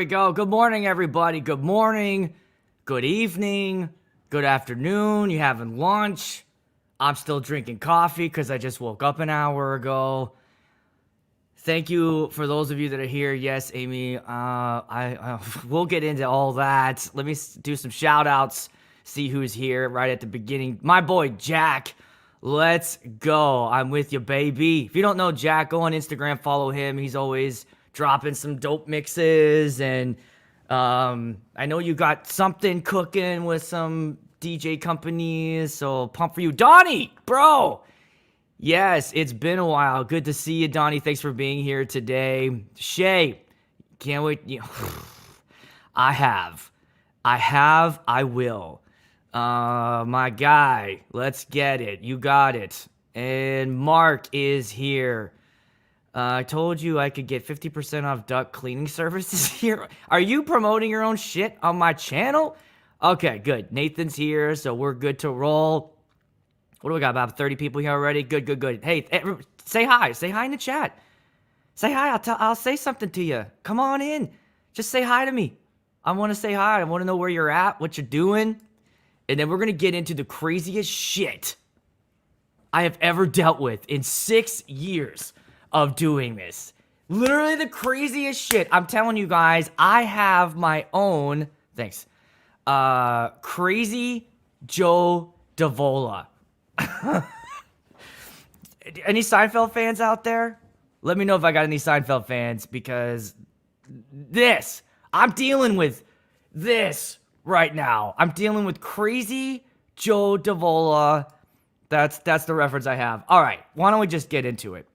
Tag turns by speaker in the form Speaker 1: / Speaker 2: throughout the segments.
Speaker 1: we go. Good morning, everybody. Good morning, good evening, good afternoon. You having lunch? I'm still drinking coffee because I just woke up an hour ago. Thank you for those of you that are here. Yes, Amy, we'll get into all that. Let me do some shout outs, see who's here right at the beginning. My boy, Jack. Let's go. I'm with you, baby. If you don't know Jack, go on Instagram, follow him. He's always dropping some dope mixes. And I know you got something cooking with some DJ companies. So pump for you. Donnie, bro. Yes, it's been a while. Good to see you, Donnie. Thanks for being here today. Shay, can't wait. I will. My guy, let's get it. You got it. And Mark is here. I told you I could get 50% off duck cleaning services here. Are you promoting your own shit on my channel? Okay, good. Nathan's here, so we're good to roll. What do we got? About 30 people here already? Good. Hey, say hi. Say hi in the chat. Say hi. I'll say something to you. Come on in. Just say hi to me. I want to say hi. I want to know where you're at, what you're doing. And then we're going to get into the craziest shit I have ever dealt with in 6 years of doing this. Literally the craziest shit. I'm telling you guys, I have my own, thanks, Crazy Joe Davola. Any Seinfeld fans out there? Let me know if I got any Seinfeld fans, because I'm dealing with this right now. I'm dealing with Crazy Joe Davola. That's the reference I have. All right, why don't we just get into it?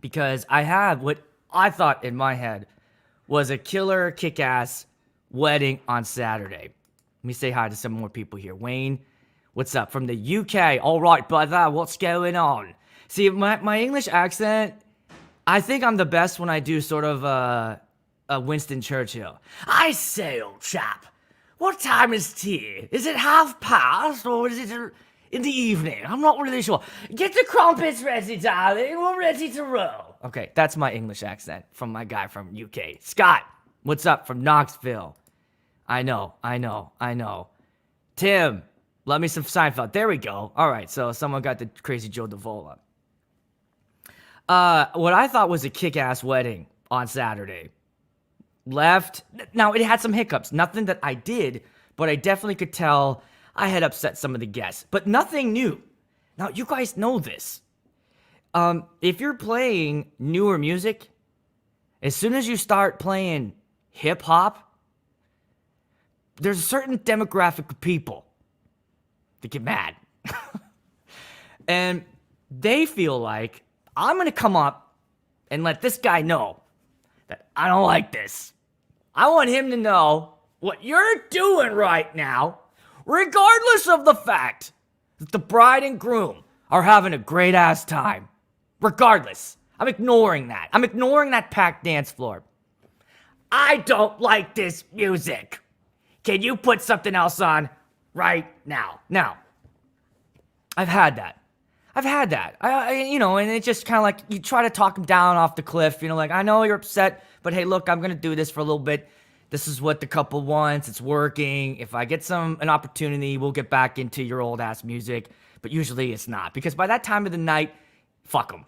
Speaker 1: Because I have what I thought in my head was a killer, kick-ass wedding on Saturday. Let me say hi to some more people here. Wayne, what's up? From the UK. All right, brother, what's going on? See, my English accent, I think I'm the best when I do sort of a Winston Churchill. I say, old chap, what time is tea? Is it 1:30 or is it in the evening? I'm not really sure. Get the crumpets ready, darling. We're ready to roll. Okay, that's my English accent from my guy from UK. Scott, what's up from Knoxville? I know. Tim, love me some Seinfeld. There we go. All right, so someone got the Crazy Joe Davola. What I thought was a kick-ass wedding on Saturday. Left. Now, it had some hiccups. Nothing that I did, but I definitely could tell I had upset some of the guests. But nothing new. Now, you guys know this. If you're playing newer music, as soon as you start playing hip-hop, there's a certain demographic of people that get mad. And they feel like I'm going to come up and let this guy know that I don't like this. I want him to know what you're doing right now, regardless of the fact that the bride and groom are having a great ass time. Regardless. I'm ignoring that. I'm ignoring that packed dance floor. I don't like this music. Can you put something else on right now? Now, I've had that. And it's just kind of like you try to talk him down off the cliff. Like, I know you're upset, but hey, look, I'm going to do this for a little bit. This is what the couple wants. It's working. If I get an opportunity, we'll get back into your old ass music. But usually it's not, because by that time of the night, fuck them.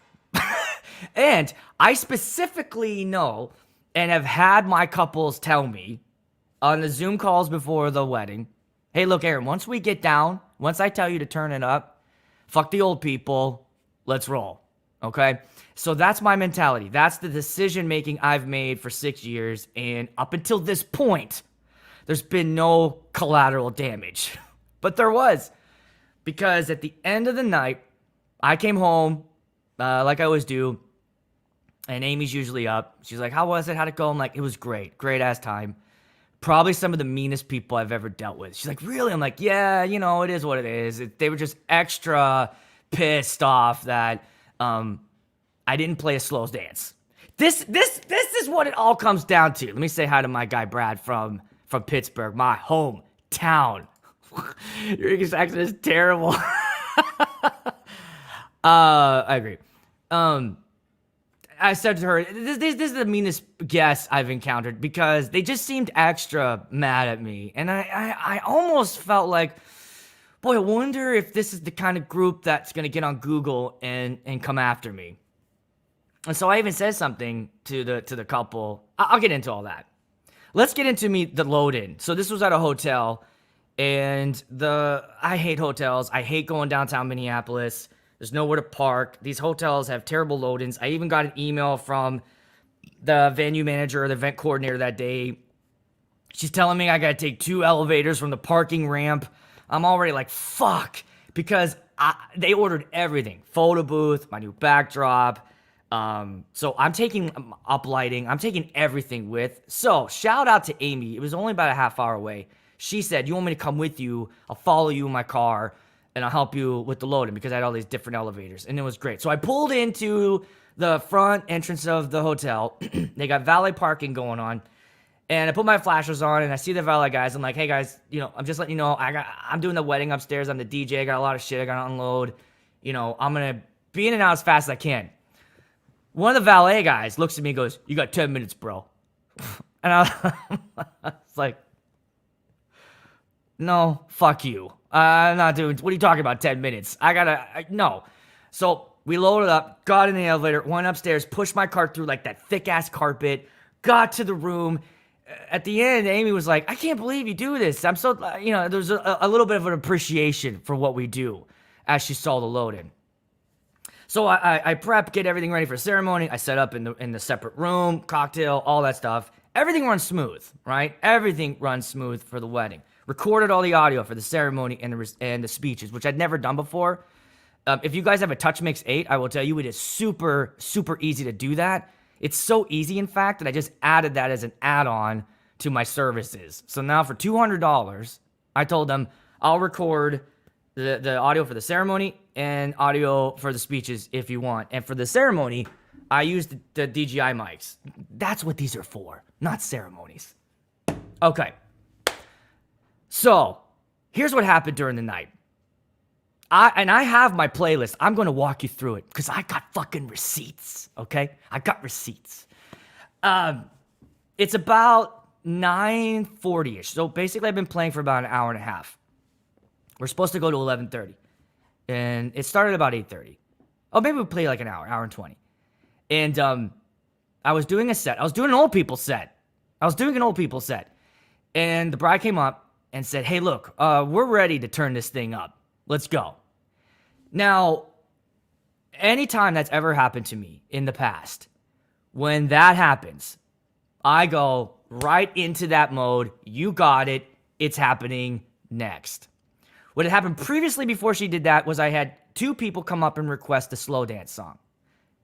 Speaker 1: And I specifically know and have had my couples tell me on the Zoom calls before the wedding, hey, look, Aaron, once we get down, once I tell you to turn it up, fuck the old people, let's roll, okay? So that's my mentality. That's the decision-making I've made for 6 years, and up until this point, there's been no collateral damage. But there was, because at the end of the night, I came home, like I always do, and Amy's usually up. She's like, how was it? How'd it go? I'm like, it was great. Great-ass time. Probably some of the meanest people I've ever dealt with. She's like, really? I'm like, yeah, it is what it is. They were just extra pissed off that I didn't play a slow dance. This is what it all comes down to. Let me say hi to my guy Brad from Pittsburgh, my hometown. Your English accent is terrible. I agree. I said to her, this is the meanest guest I've encountered because they just seemed extra mad at me. And I almost felt like, boy, I wonder if this is the kind of group that's going to get on Google and come after me. And so I even said something to the couple. I'll get into all that. Let's get into the load-in. So this was at a hotel, and I hate hotels. I hate going downtown Minneapolis. There's nowhere to park. These hotels have terrible load-ins. I even got an email from the venue manager or the event coordinator that day. She's telling me I got to take 2 elevators from the parking ramp. I'm already like, fuck, because they ordered everything. Photo booth, my new backdrop. So I'm taking up lighting. I'm taking everything with. So shout out to Amy. It was only about a half hour away. She said, you want me to come with you? I'll follow you in my car. And I'll help you with the loading because I had all these different elevators. And it was great. So I pulled into the front entrance of the hotel. They got valet parking going on. And I put my flashers on and I see the valet guys. I'm like, hey guys, I'm just letting you know, I'm doing the wedding upstairs. I'm the DJ. I got a lot of shit I got to unload. I'm going to be in and out as fast as I can. One of the valet guys looks at me and goes, you got 10 minutes, bro. And I was like, no, fuck you. I'm not doing, what are you talking about, 10 minutes? No. So we loaded up, got in the elevator, went upstairs, pushed my cart through like that thick-ass carpet, got to the room. At the end, Amy was like, I can't believe you do this. I'm so, there's a little bit of an appreciation for what we do as she saw the load-in. So I prep, get everything ready for ceremony. I set up in the separate room, cocktail, all that stuff. Everything runs smooth, right? Everything runs smooth for the wedding. Recorded all the audio for the ceremony and the speeches, which I'd never done before. If you guys have a Touch Mix 8, I will tell you it is super, super easy to do that. It's so easy, in fact, that I just added that as an add-on to my services. So now for $200, I told them I'll record the audio for the ceremony and audio for the speeches if you want. And for the ceremony, I used the DJI mics. That's what these are for, not ceremonies. Okay. So, here's what happened during the night. I have my playlist. I'm going to walk you through it because I got fucking receipts, okay? I got receipts. It's about 9:40-ish. So, basically, I've been playing for about an hour and a half. We're supposed to go to 11:30. And it started about 8:30. Oh, maybe we'll play like an hour and 20. And I was doing a set. I was doing an old people set. And the bride came up and said, hey, look, we're ready to turn this thing up. Let's go. Now, anytime that's ever happened to me in the past, when that happens, I go right into that mode. You got it. It's happening next. What had happened previously before she did that was I had 2 people come up and request a slow dance song,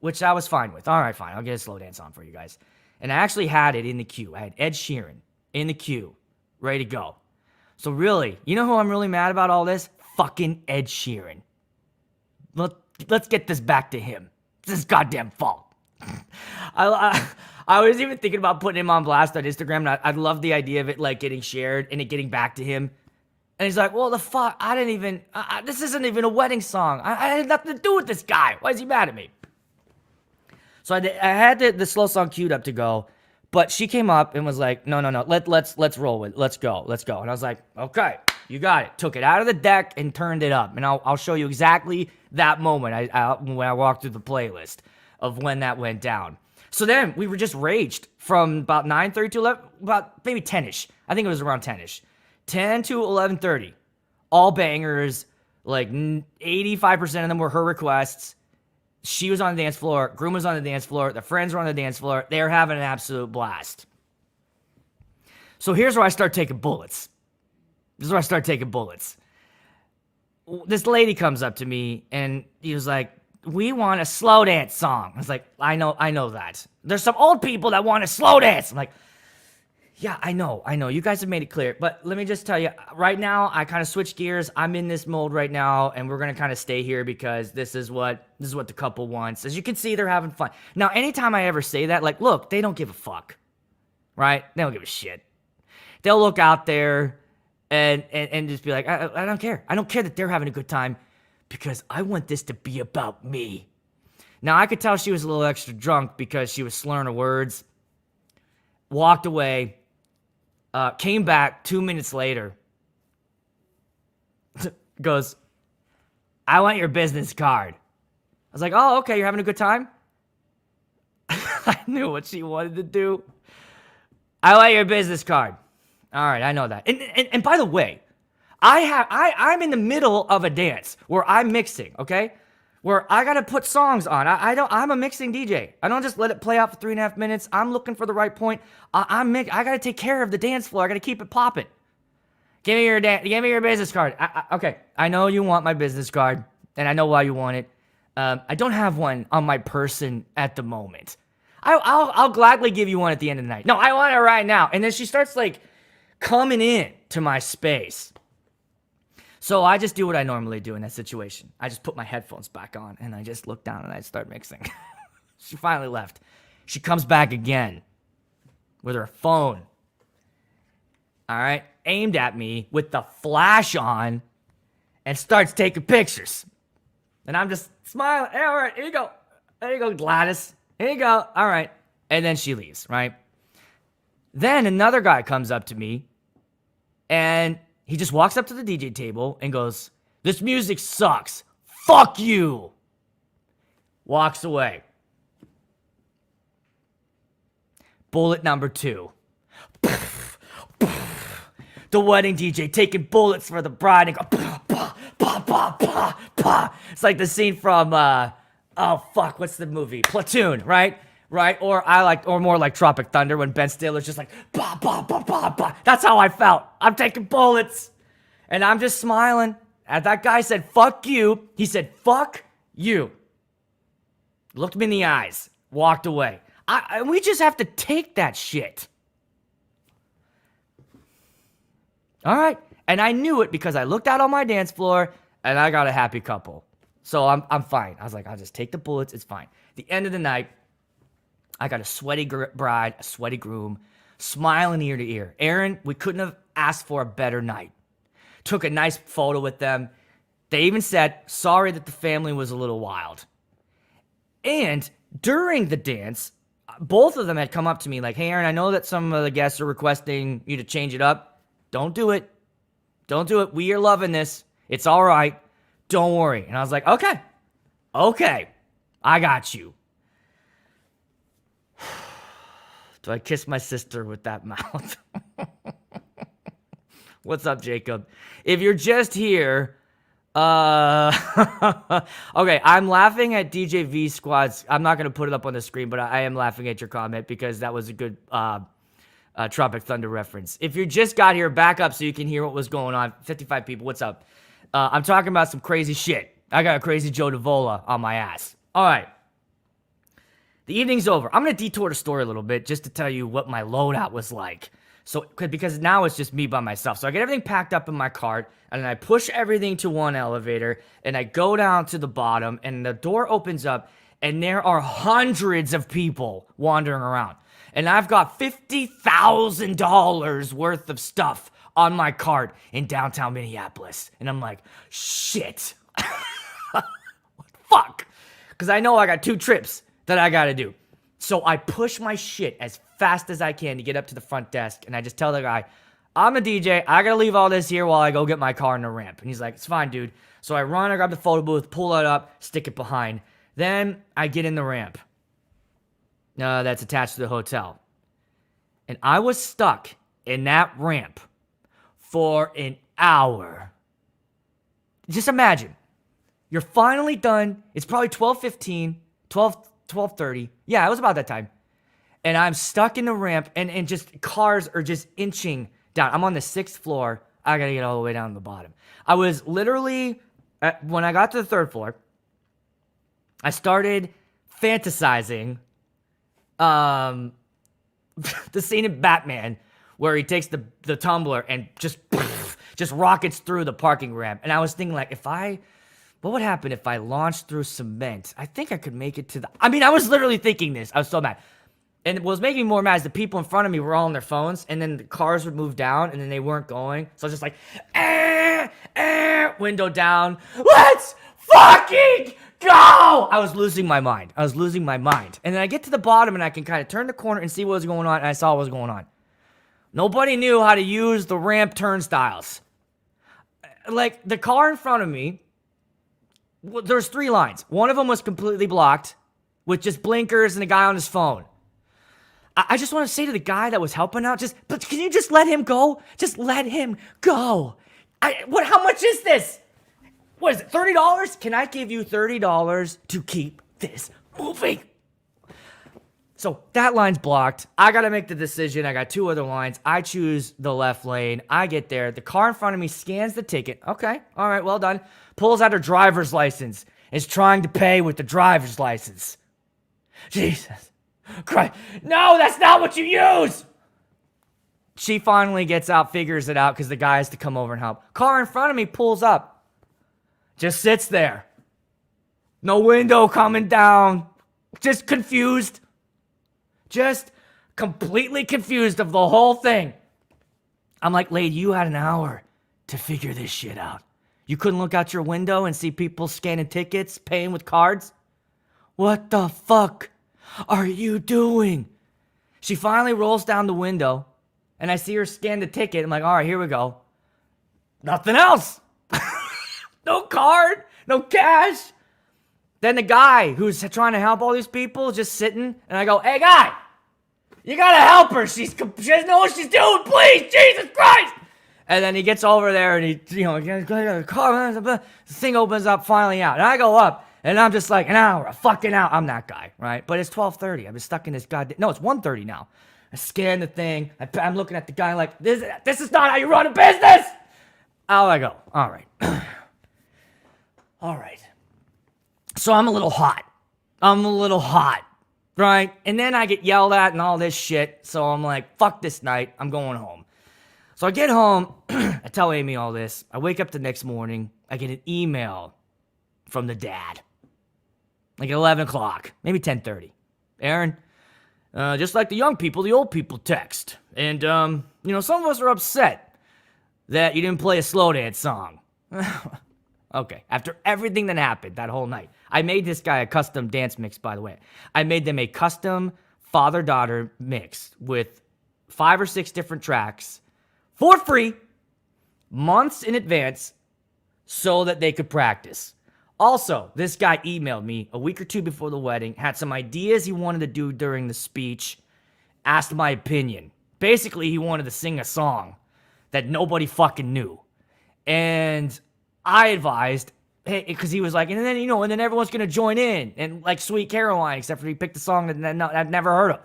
Speaker 1: which I was fine with. All right, fine. I'll get a slow dance song for you guys. And I actually had it in the queue. I had Ed Sheeran in the queue, ready to go. So really, you know who I'm really mad about all this? Fucking Ed Sheeran. Let's get this back to him. It's his goddamn fault. I was even thinking about putting him on blast on Instagram, and I love the idea of it like getting shared and it getting back to him. And he's like, well, the fuck, I didn't even, this isn't even a wedding song. I had nothing to do with this guy. Why is he mad at me? So I had the slow song queued up to go. But she came up and was like, no, let's roll with it. Let's go. And I was like, okay, you got it. Took it out of the deck and turned it up. And I'll show you exactly that moment when I walked through the playlist of when that went down. So then we were just raged from about 9:30 to 11, about maybe 10-ish. I think it was around 10-ish. 10 to 11:30. All bangers. Like 85% of them were her requests. She was on the dance floor. Groom was on the dance floor. The friends were on the dance floor. They were having an absolute blast. So here's where I start taking bullets. This lady comes up to me and he was like, we want a slow dance song. I was like, I know that. There's some old people that want a slow dance. I'm like, yeah, I know. You guys have made it clear. But let me just tell you, right now, I kind of switched gears. I'm in this mode right now, and we're going to kind of stay here because this is what the couple wants. As you can see, they're having fun. Now, anytime I ever say that, like, look, they don't give a fuck, right? They don't give a shit. They'll look out there and just be like, I don't care. I don't care that they're having a good time because I want this to be about me. Now, I could tell she was a little extra drunk because she was slurring her words. Walked away. Came back 2 minutes later. Goes, I want your business card. I was like, oh, okay, you're having a good time? I knew what she wanted to do. I want your business card. All right, I know that. And by the way, I'm in the middle of a dance where I'm mixing, okay? Where I gotta put songs on. I'm a mixing DJ. I don't just let it play out for 3.5 minutes. I'm looking for the right point. I gotta take care of the dance floor. I gotta keep it popping. Give me your business card. Okay, I know you want my business card, and I know why you want it. I don't have one on my person at the moment. I'll gladly give you one at the end of the night. No, I want it right now. And then she starts like coming in to my space. So I just do what I normally do in that situation. I just put my headphones back on and I just look down and I start mixing. She finally left. She comes back again with her phone. All right, aimed at me with the flash on and starts taking pictures. And I'm just smiling. Hey, all right, here you go. There you go, Gladys. Here you go. All right. And then she leaves, right? Then another guy comes up to me and he just walks up to the DJ table and goes, this music sucks. Fuck you. Walks away. Bullet number 2. The wedding DJ taking bullets for the bride and go, bah, bah, bah, bah, bah, bah. It's like the scene from, oh fuck, what's the movie? Platoon, right? Right? Or more like Tropic Thunder when Ben Stiller's just like, bah, bah, bah, bah, bah. That's how I felt. I'm taking bullets. And I'm just smiling. And that guy said, fuck you. He said, fuck you. Looked me in the eyes. Walked away. We just have to take that shit. All right. And I knew it because I looked out on my dance floor and I got a happy couple. So I'm fine. I was like, I'll just take the bullets. It's fine. The end of the night, I got a sweaty bride, a sweaty groom, smiling ear to ear. Aaron, we couldn't have asked for a better night. Took a nice photo with them. They even said, sorry that the family was a little wild. And during the dance, both of them had come up to me like, hey, Aaron, I know that some of the guests are requesting you to change it up. Don't do it. Don't do it. We are loving this. It's all right. Don't worry. And I was like, okay. Okay. I got you. Do I kiss my sister with that mouth? What's up, Jacob? If you're just here, okay, I'm laughing at DJ V Squad's. I'm not going to put it up on the screen, but I am laughing at your comment because that was a good Tropic Thunder reference. If you just got here, back up so you can hear what was going on. 55 people, what's up? I'm talking about some crazy shit. I got a crazy Joe Davola on my ass. All right. The evening's over. I'm going to detour the story a little bit just to tell you what my loadout was like. So, because now it's just me by myself. So I get everything packed up in my cart, and then I push everything to one elevator, and I go down to the bottom, and the door opens up, and there are hundreds of people wandering around. And I've got $50,000 worth of stuff on my cart in downtown Minneapolis. And I'm like, shit. Fuck. Because I know I got 2 trips that I got to do. So I push my shit as fast as I can to get up to the front desk. And I just tell the guy, I'm a DJ. I got to leave all this here while I go get my car in the ramp. And he's like, it's fine, dude. So I run, I grab the photo booth, pull it up, stick it behind. Then I get in the ramp. That's attached to the hotel. And I was stuck in that ramp for an hour. Just imagine. You're finally done. It's probably 12:15, 12:30. Yeah, it was about that time. And I'm stuck in the ramp, and just cars are just inching down. I'm on the 6th floor. I got to get all the way down to the bottom. I was literally, when I got to the 3rd floor, I started fantasizing the scene in Batman where he takes the tumbler and just rockets through the parking ramp. And I was thinking, like, what would happen if I launched through cement? I think I could make it to the... I mean, I was literally thinking this. I was so mad. And what was making me more mad is the people in front of me were all on their phones, and then the cars would move down, and then they weren't going. So I was just like, window down. Let's fucking go! I was losing my mind. And then I get to the bottom and I can kind of turn the corner and see what was going on, and I saw what was going on. Nobody knew how to use the ramp turnstiles. Like, the car in front of me, there's 3 lines. One of them was completely blocked with just blinkers and a guy on his phone. I just want to say to the guy that was helping out, but can you just let him go? Just let him go. How much is this? What is it, $30? Can I give you $30 to keep this moving? So that line's blocked. I got to make the decision. I got 2 other lines. I choose the left lane. I get there. The car in front of me scans the ticket. Okay. All right. Well done. Pulls out her driver's license. Is trying to pay with the driver's license. Jesus Christ. No, that's not what you use. She finally gets out, figures it out because the guy has to come over and help. Car in front of me pulls up. Just sits there. No window coming down. Just confused. Just completely confused of the whole thing. I'm like, lady, you had an hour to figure this shit out. You couldn't look out your window and see people scanning tickets, paying with cards? What the fuck are you doing? She finally rolls down the window, and I see her scan the ticket. I'm like, all right, here we go. Nothing else. No card, no cash. Then the guy who's trying to help all these people just sitting, and I go, hey, guy, you gotta help her. She doesn't know what she's doing, please, Jesus Christ. And then he gets over there, and the thing opens up finally out. And I go up, and I'm just like, an hour, a fucking hour. I'm that guy, right? But it's 12:30. I've been stuck in this goddamn, no, it's 1:30 now. I scan the thing. I'm looking at the guy like, this is not how you run a business. Out I go, all right. All right. So I'm a little hot, right? And then I get yelled at and all this shit. So I'm like, fuck this night. I'm going home. So I get home. I tell Amy all this. I wake up the next morning. I get an email from the dad. Like at 11 o'clock, maybe 10:30. Aaron, just like the young people, the old people text. And, some of us are upset that you didn't play a slow dance song. Okay, after everything that happened that whole night, I made this guy a custom dance mix, by the way. I made them a custom father-daughter mix with 5 or 6 different tracks for free, months in advance, so that they could practice. Also, this guy emailed me a week or 2 before the wedding, had some ideas he wanted to do during the speech, asked my opinion. Basically, he wanted to sing a song that nobody fucking knew. And I advised, hey, because he was like, and then everyone's going to join in, and like Sweet Caroline, except for he picked a song that I've never heard of.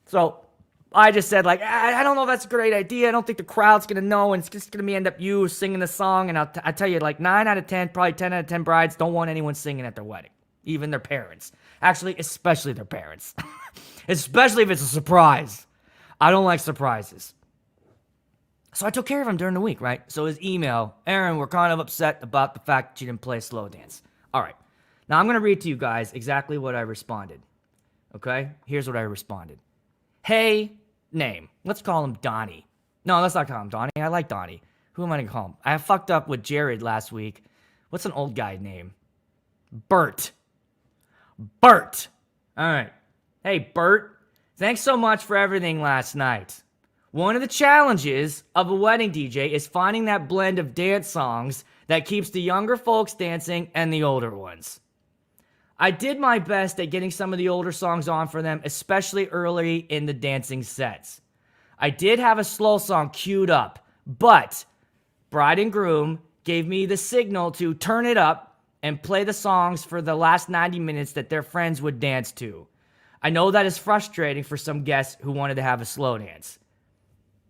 Speaker 1: So I just said, like, I don't know if that's a great idea. I don't think the crowd's going to know, and it's just going to end up you singing the song. And I tell you, like, 9 out of 10, probably 10 out of 10 brides don't want anyone singing at their wedding, even their parents. Actually, especially their parents. Especially if it's a surprise. I don't like surprises. So I took care of him during the week, right? So his email, Aaron, we're kind of upset about the fact that you didn't play slow dance. All right. Now I'm going to read to you guys exactly what I responded. Okay? Here's what I responded. Hey, name. Let's call him Donnie. No, let's not call him Donnie. I like Donnie. Who am I going to call him? I fucked up with Jared last week. What's an old guy name? Bert. Bert. All right. Hey, Bert. Thanks so much for everything last night. One of the challenges of a wedding DJ is finding that blend of dance songs that keeps the younger folks dancing and the older ones. I did my best at getting some of the older songs on for them, especially early in the dancing sets. I did have a slow song queued up, but bride and groom gave me the signal to turn it up and play the songs for the last 90 minutes that their friends would dance to. I know that is frustrating for some guests who wanted to have a slow dance.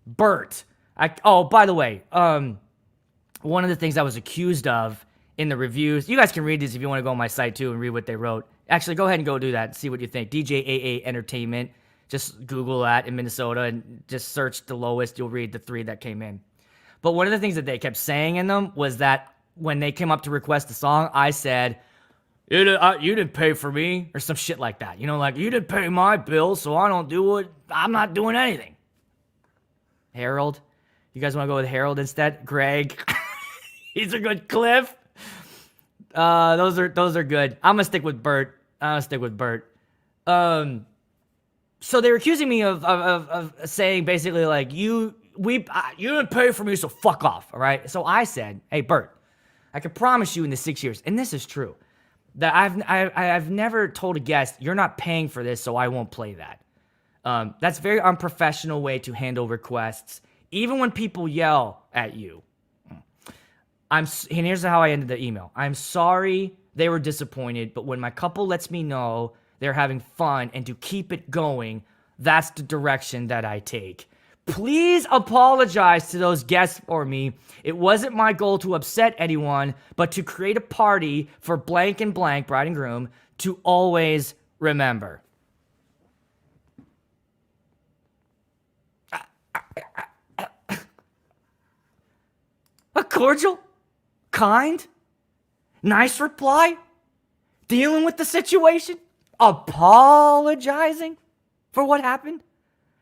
Speaker 1: Bert. By the way, one of the things I was accused of in the reviews, you guys can read these if you want to go on my site too and read what they wrote. Actually, go ahead and go do that and see what you think. DJAA Entertainment. Just Google that in Minnesota and just search the lowest. You'll read the 3 that came in. But one of the things that they kept saying in them was that when they came up to request a song, I said, you didn't pay for me, or some shit like that. Like, you didn't pay my bill, so I don't do it. I'm not doing anything. Harold? You guys want to go with Harold instead? Greg? These are good, Cliff. Those are good. I'm gonna stick with Bert. So they were accusing me of saying basically like you didn't pay for me, so fuck off. All right. So I said, hey Bert, I can promise you in the 6 years, and this is true, that I've never told a guest you're not paying for this, so I won't play that. That's a very unprofessional way to handle requests, even when people yell at you. And here's how I ended the email. I'm sorry they were disappointed, but when my couple lets me know they're having fun and to keep it going, that's the direction that I take. Please apologize to those guests for me. It wasn't my goal to upset anyone, but to create a party for blank and blank, bride and groom, to always remember. A cordial, kind, nice reply, dealing with the situation, apologizing for what happened.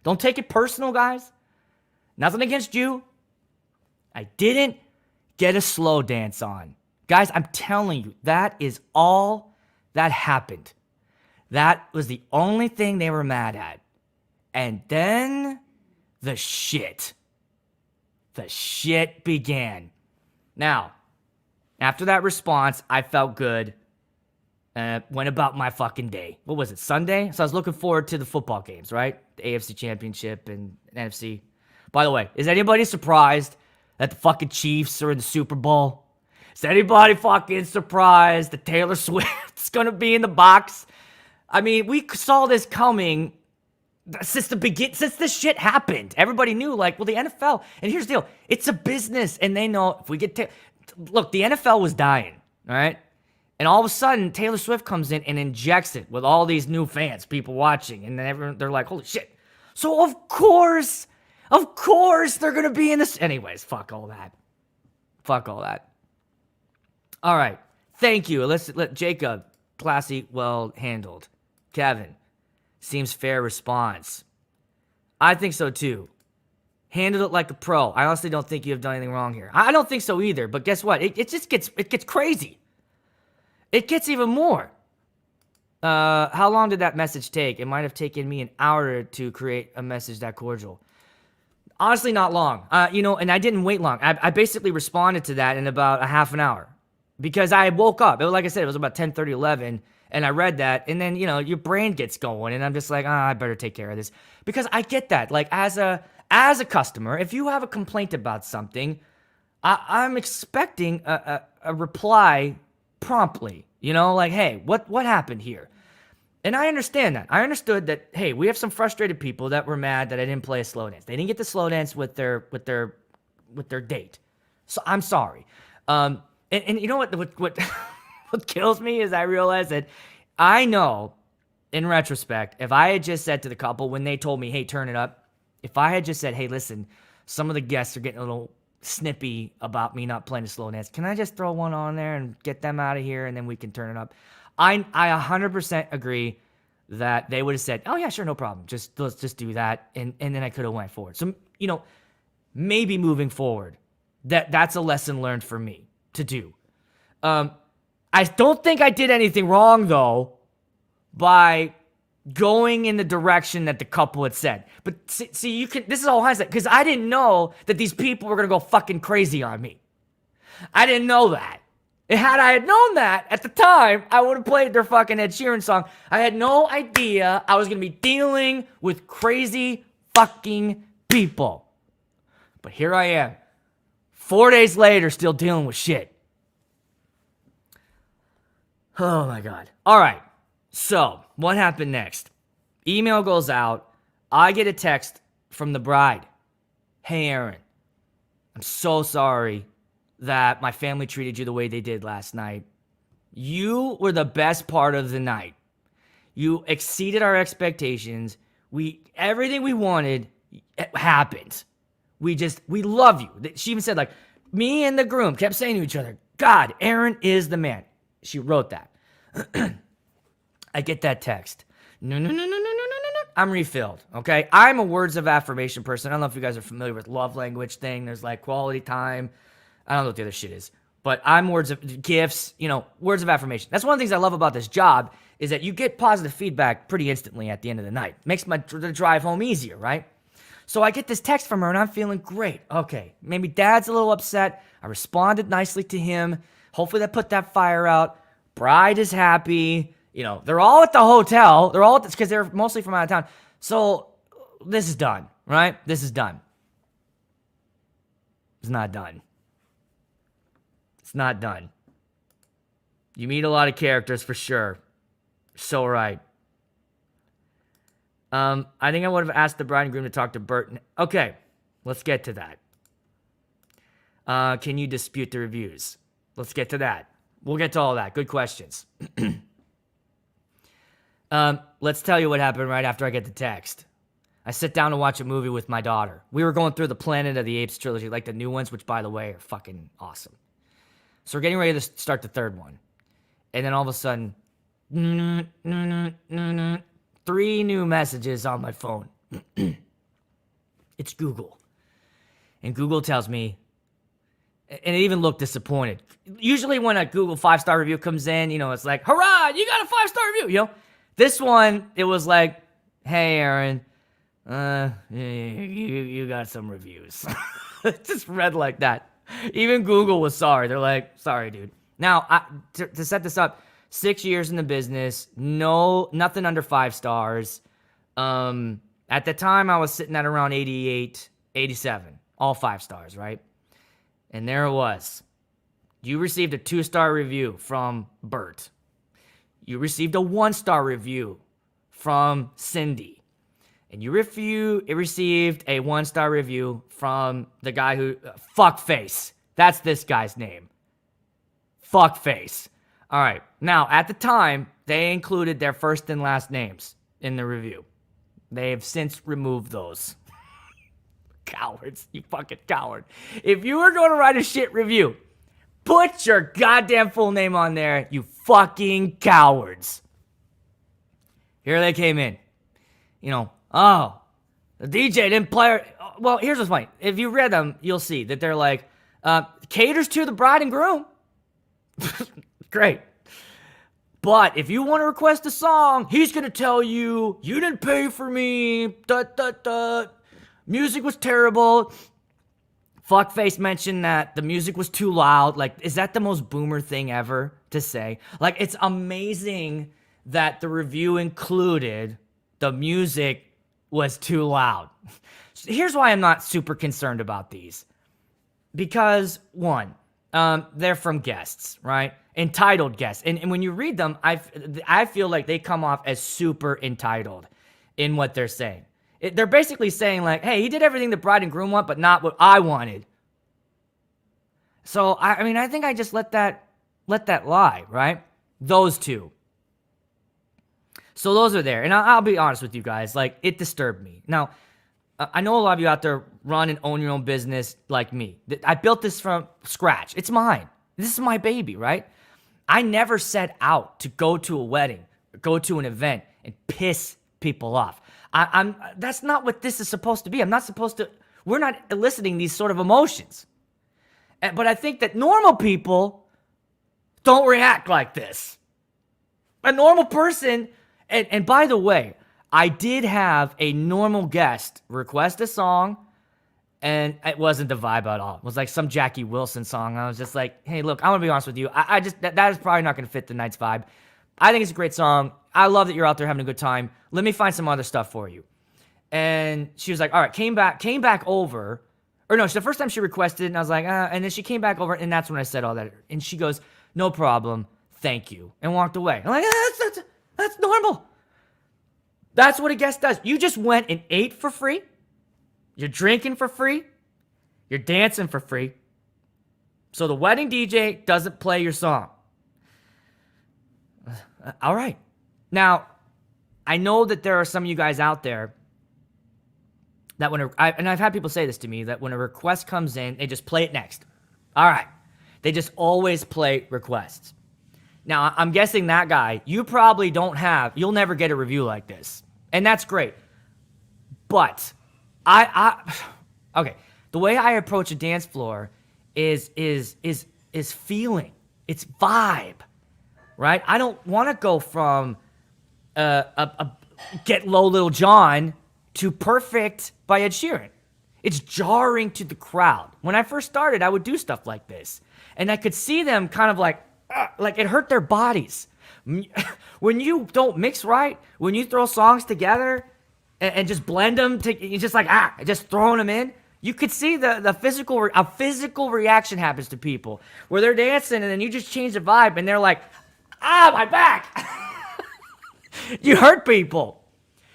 Speaker 1: Don't take it personal, guys. Nothing against you. I didn't get a slow dance on. Guys, I'm telling you, that is all that happened. That was the only thing they were mad at. And then the shit began. Now, after that response, I felt good. Went about my fucking day. What was it, Sunday? So I was looking forward to the football games, right? The AFC Championship and NFC. By the way, is anybody surprised that the fucking Chiefs are in the Super Bowl? Is anybody fucking surprised that Taylor Swift's gonna be in the box? I mean, we saw this coming since this shit happened. Everybody knew, like, well, the NFL, and here's the deal, it's a business, and they know if we get look, the NFL was dying, all right? And all of a sudden, Taylor Swift comes in and injects it with all these new fans, people watching, and then they're like, holy shit. So of course, they're gonna be in this. Anyways, fuck all that. All right, thank you. Let Jacob, classy, well handled. Kevin, seems fair response. I think so too. Handled it like a pro. I honestly don't think you have done anything wrong here. I don't think so either. But guess what? It gets crazy. It gets even more. How long did that message take? It might have taken me an hour to create a message that cordial. Honestly, not long. And I didn't wait long. I basically responded to that in about a half an hour because I woke up. Like I said, it was about 10:30, 11, and I read that, and then your brain gets going, and I'm just like, I better take care of this because I get that. Like as a customer, if you have a complaint about something, I'm expecting a reply promptly, like, hey, what happened here? And I understand that. I understood that, hey, we have some frustrated people that were mad that I didn't play a slow dance. They didn't get the slow dance with their date. So I'm sorry. And you know what what kills me is I realize that I know in retrospect, if I had just said to the couple when they told me, hey, turn it up, if I had just said, hey, listen, some of the guests are getting a little snippy about me not playing a slow dance. Can I just throw one on there and get them out of here and then we can turn it up? I 100% agree that they would have said, oh yeah, sure, no problem. Let's just do that. And then I could have went forward. So, maybe moving forward, that's a lesson learned for me to do. I don't think I did anything wrong though by going in the direction that the couple had said. But see, this is all hindsight, because I didn't know that these people were going to go fucking crazy on me. I didn't know that. And had I had known that at the time, I would have played their fucking Ed Sheeran song. I had no idea I was going to be dealing with crazy fucking people. But here I am, 4 days later, still dealing with shit. Oh my God. All right. So, what happened next? Email goes out. I get a text from the bride. Hey, Aaron, I'm so sorry that my family treated you the way they did last night. You were the best part of the night. You exceeded our expectations. Everything we wanted happened. We love you. She even said, like, me and the groom kept saying to each other, God, Aaron is the man. She wrote that. I get that text. No. I'm refilled, okay? I'm a words of affirmation person. I don't know if you guys are familiar with love language thing. There's like quality time. I don't know what the other shit is. But I'm words of gifts, words of affirmation. That's one of the things I love about this job is that you get positive feedback pretty instantly at the end of the night. Makes the drive home easier, right? So I get this text from her and I'm feeling great. Okay, maybe dad's a little upset. I responded nicely to him. Hopefully that put that fire out. Bride is happy. They're all at the hotel. They're all at this because they're mostly from out of town. So this is done, right? This is done. It's not done. It's not done. You meet a lot of characters for sure. So right. I think I would have asked the bride and groom to talk to Bert. Okay, let's get to that. Can you dispute the reviews? Let's get to that. We'll get to all that. Good questions. Let's tell you what happened right after I get the text. I sit down to watch a movie with my daughter. We were going through the Planet of the Apes trilogy, like the new ones, which, by the way, are fucking awesome. So we're getting ready to start the third one. And then all of a sudden, 3 new messages on my phone. It's Google. And Google tells me, and it even looked disappointed. Usually when a Google 5-star review comes in, it's like, hurrah, you got a 5-star review, This one, it was like, hey, Aaron, you got some reviews. It just read like that. Even Google was sorry. They're like, sorry, dude. Now, to set this up, 6 years in the business, nothing under 5 stars. At the time, I was sitting at around 88, 87, all 5 stars, right? And there it was. You received a 2-star review from Bert. You received a 1-star review from Cindy. And you received a 1-star review from the guy who... Fuckface. That's this guy's name. Fuckface. All right. Now, at the time, they included their first and last names in the review. They have since removed those. Cowards. You fucking coward. If you were going to write a shit review, put your goddamn full name on there, you fucking cowards. Here they came in. The DJ didn't play. Well, here's what's funny. If you read them, you'll see that they're like, caters to the bride and groom. Great. But if you want to request a song, he's going to tell you, you didn't pay for me. Music was terrible. Fuckface mentioned that the music was too loud. Like, is that the most boomer thing ever to say? Like, it's amazing that the review included the music was too loud. Here's why I'm not super concerned about these. Because, one, they're from guests, right? Entitled guests. And when you read them, I feel like they come off as super entitled in what they're saying. They're basically saying like, hey, he did everything the bride and groom want, but not what I wanted. So, I think I just let that lie, right? Those two. So those are there. And I'll be honest with you guys. Like, it disturbed me. Now, I know a lot of you out there run and own your own business like me. I built this from scratch. It's mine. This is my baby, right? I never set out to go to a wedding, go to an event, and piss people off. That's not what this is supposed to be. We're not eliciting these sort of emotions. But I think that normal people don't react like this. A normal person, and by the way, I did have a normal guest request a song, and it wasn't the vibe at all. It was like some Jackie Wilson song. I was just like, hey, look, I'm going to be honest with you. I just, that is probably not going to fit the night's vibe. I think it's a great song. I love that you're out there having a good time. Let me find some other stuff for you. And she was like, all right, came back over. Or no, the first time she requested, and I was like, and then she came back over, and that's when I said all that. And she goes, no problem, thank you, and walked away. I'm like, that's normal. That's what a guest does. You just went and ate for free. You're drinking for free. You're dancing for free. So the wedding DJ doesn't play your song. All right. Now, I know that there are some of you guys out there that and I've had people say this to me, that when a request comes in, they just play it next. All right. They just always play requests. Now, I'm guessing that guy, you'll never get a review like this. And that's great. But okay, the way I approach a dance floor is is feeling. It's vibe, right? I don't want to go from Get Low Little John to Perfect by Ed Sheeran. It's jarring to the crowd. When I first started, I would do stuff like this. And I could see them kind of like it hurt their bodies. When you don't mix right, when you throw songs together and just blend them, you're just like, just throwing them in, you could see a physical reaction happens to people where they're dancing and then you just change the vibe and they're like, my back. You hurt people.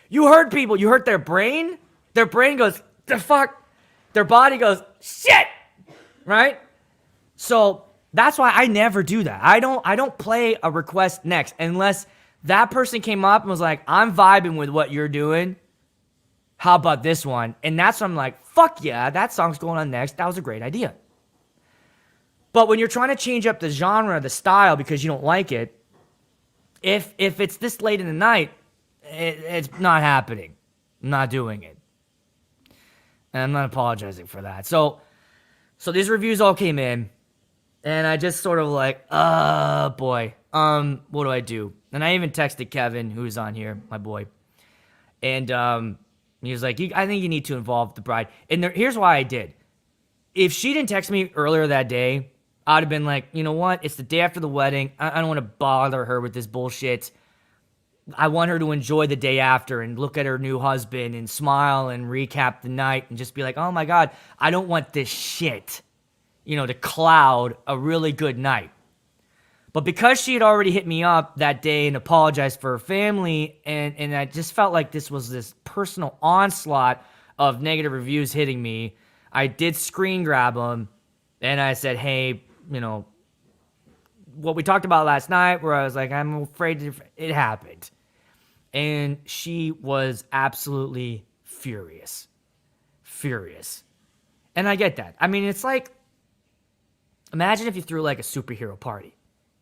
Speaker 1: You hurt their brain. Their brain goes, the fuck? Their body goes, shit, right? So that's why I never do that. I don't play a request next unless that person came up and was like, I'm vibing with what you're doing. How about this one? And that's when I'm like, fuck yeah, that song's going on next. That was a great idea. But when you're trying to change up the genre, the style, because you don't like it, if it's this late in the night, it's not happening. I'm not doing it. And I'm not apologizing for that. So these reviews all came in, and I just sort of like, boy, what do I do? And I even texted Kevin, who's on here, my boy, and he was like, I think you need to involve the bride. And here's why I did. If she didn't text me earlier that day, I'd have been like, you know what? It's the day after the wedding. I don't want to bother her with this bullshit. I want her to enjoy the day after and look at her new husband and smile and recap the night and just be like, oh my God, I don't want this shit, to cloud a really good night. But because she had already hit me up that day and apologized for her family, and I just felt like this was this personal onslaught of negative reviews hitting me, I did screen grab them, and I said, hey, what we talked about last night, where I was like, I'm afraid it happened. And she was absolutely furious. Furious. And I get that. I mean, it's like, imagine if you threw like a superhero party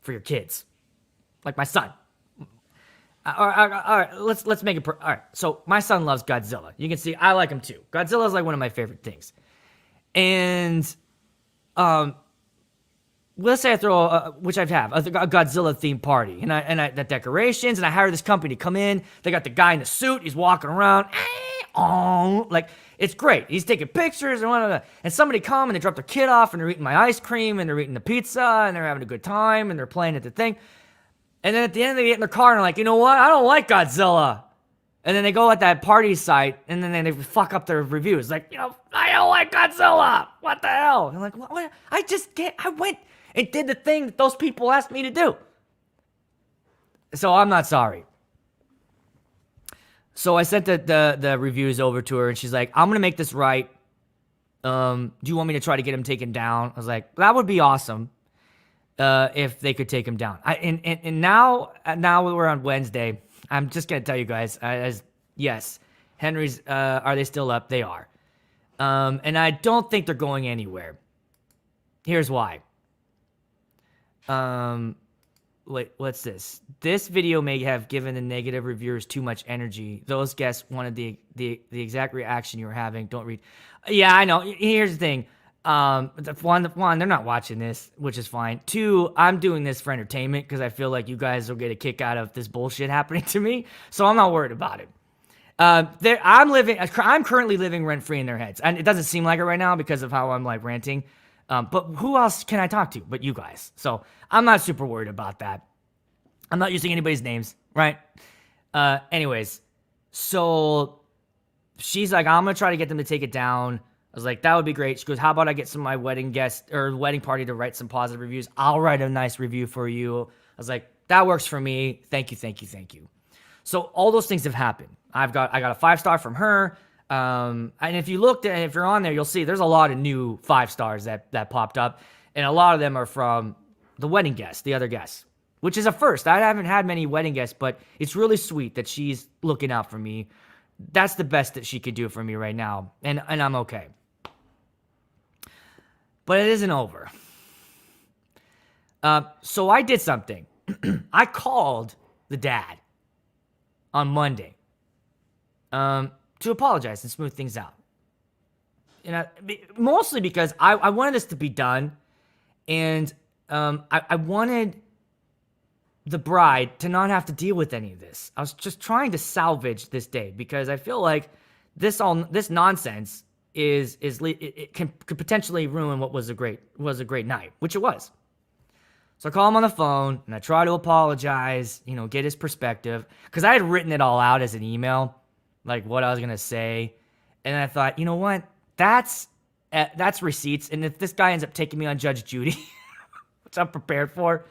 Speaker 1: for your kids. Like my son. All right, let's make it. All right, so my son loves Godzilla. You can see I like him too. Godzilla is like one of my favorite things. And let's say I throw which I have a Godzilla themed party, and I the decorations, and I hire this company to come in. They got the guy in the suit. He's walking around, like it's great. He's taking pictures and somebody come and they drop their kid off and they're eating my ice cream and they're eating the pizza and they're having a good time and they're playing at the thing. And then at the end they get in their car and they're like, you know what? I don't like Godzilla. And then they go at that party site and then they fuck up their reviews. Like, I don't like Godzilla. What the hell? And I'm like, what? I just can't. I went and did the thing that those people asked me to do. So I'm not sorry. So I sent the reviews over to her and she's like, I'm going to make this right. Do you want me to try to get him taken down? I was like, that would be awesome if they could take him down. And now we're on Wednesday. I'm just going to tell you guys, yes, Henry's, are they still up? They are. And I don't think they're going anywhere. Here's why. Wait, what's this? This video may have given the negative reviewers too much energy. Those guests wanted the exact reaction you were having. Don't read. Yeah, I know. Here's the thing. One, they're not watching this, which is fine. Two, I'm doing this for entertainment because I feel like you guys will get a kick out of this bullshit happening to me. So I'm not worried about it. I'm currently living rent free in their heads, and it doesn't seem like it right now because of how I'm like ranting. But who else can I talk to but you guys? So I'm not super worried about that. I'm not using anybody's names, right? Anyways, so she's like, I'm going to try to get them to take it down. I was like, that would be great. She goes, how about I get some of my wedding guests or wedding party to write some positive reviews? I'll write a nice review for you. I was like, that works for me. Thank you. So all those things have happened. I got a 5-star from her. And if you're on there, you'll see there's a lot of new 5 stars that popped up. And a lot of them are from the wedding guests, the other guests, which is a first. I haven't had many wedding guests, but it's really sweet that she's looking out for me. That's the best that she could do for me right now. And I'm okay. But it isn't over. So I did something. I called the dad on Monday. To apologize and smooth things out. Mostly because I wanted this to be done, and I wanted the bride to not have to deal with any of this. I was just trying to salvage this day because I feel like this nonsense could potentially ruin what was a great night, which it was. So I call him on the phone and I try to apologize, get his perspective, because I had written it all out as an email, like what I was gonna say, and I thought, you know what, that's receipts, and if this guy ends up taking me on Judge Judy, which I'm prepared for,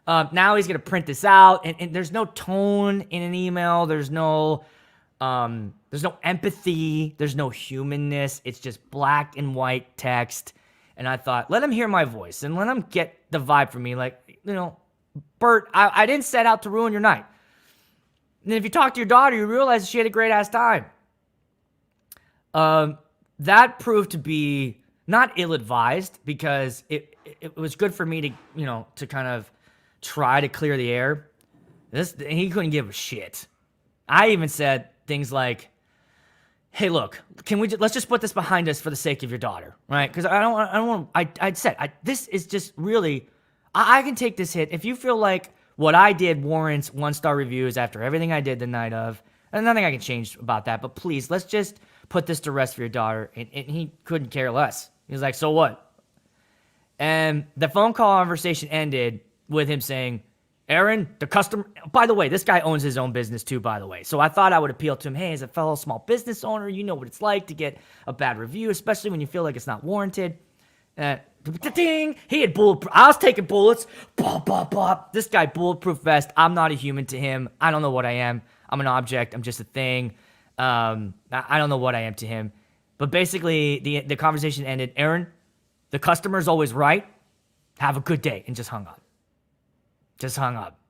Speaker 1: now he's gonna print this out, and there's no tone in an email, there's no empathy, there's no humanness, it's just black and white text. And I thought, let him hear my voice and let him get the vibe from me. Like, Bert, I didn't set out to ruin your night. And if you talk to your daughter, you realize she had a great ass time. That proved to be not ill-advised because it was good for me to, to kind of try to clear the air. He couldn't give a shit. I even said things like, hey, look, let's just put this behind us for the sake of your daughter, right? Because this is just really, I can take this hit. If you feel like what I did warrants 1-star reviews after everything I did the night of, and nothing I can change about that, but please, let's just put this to rest for your daughter. And he couldn't care less. He was like, so what? And the phone call conversation ended with him saying, Aaron, the customer, by the way, this guy owns his own business too, by the way. So I thought I would appeal to him. Hey, as a fellow small business owner, you know what it's like to get a bad review, especially when you feel like it's not warranted. Ding! He had bulletproof. I was taking bullets. Bop, bop, bop. This guy, bulletproof vest. I'm not a human to him. I don't know what I am. I'm an object. I'm just a thing. I don't know what I am to him. But basically, the conversation ended. Aaron, the customer's always right. Have a good day. And just hung up. Just hung up.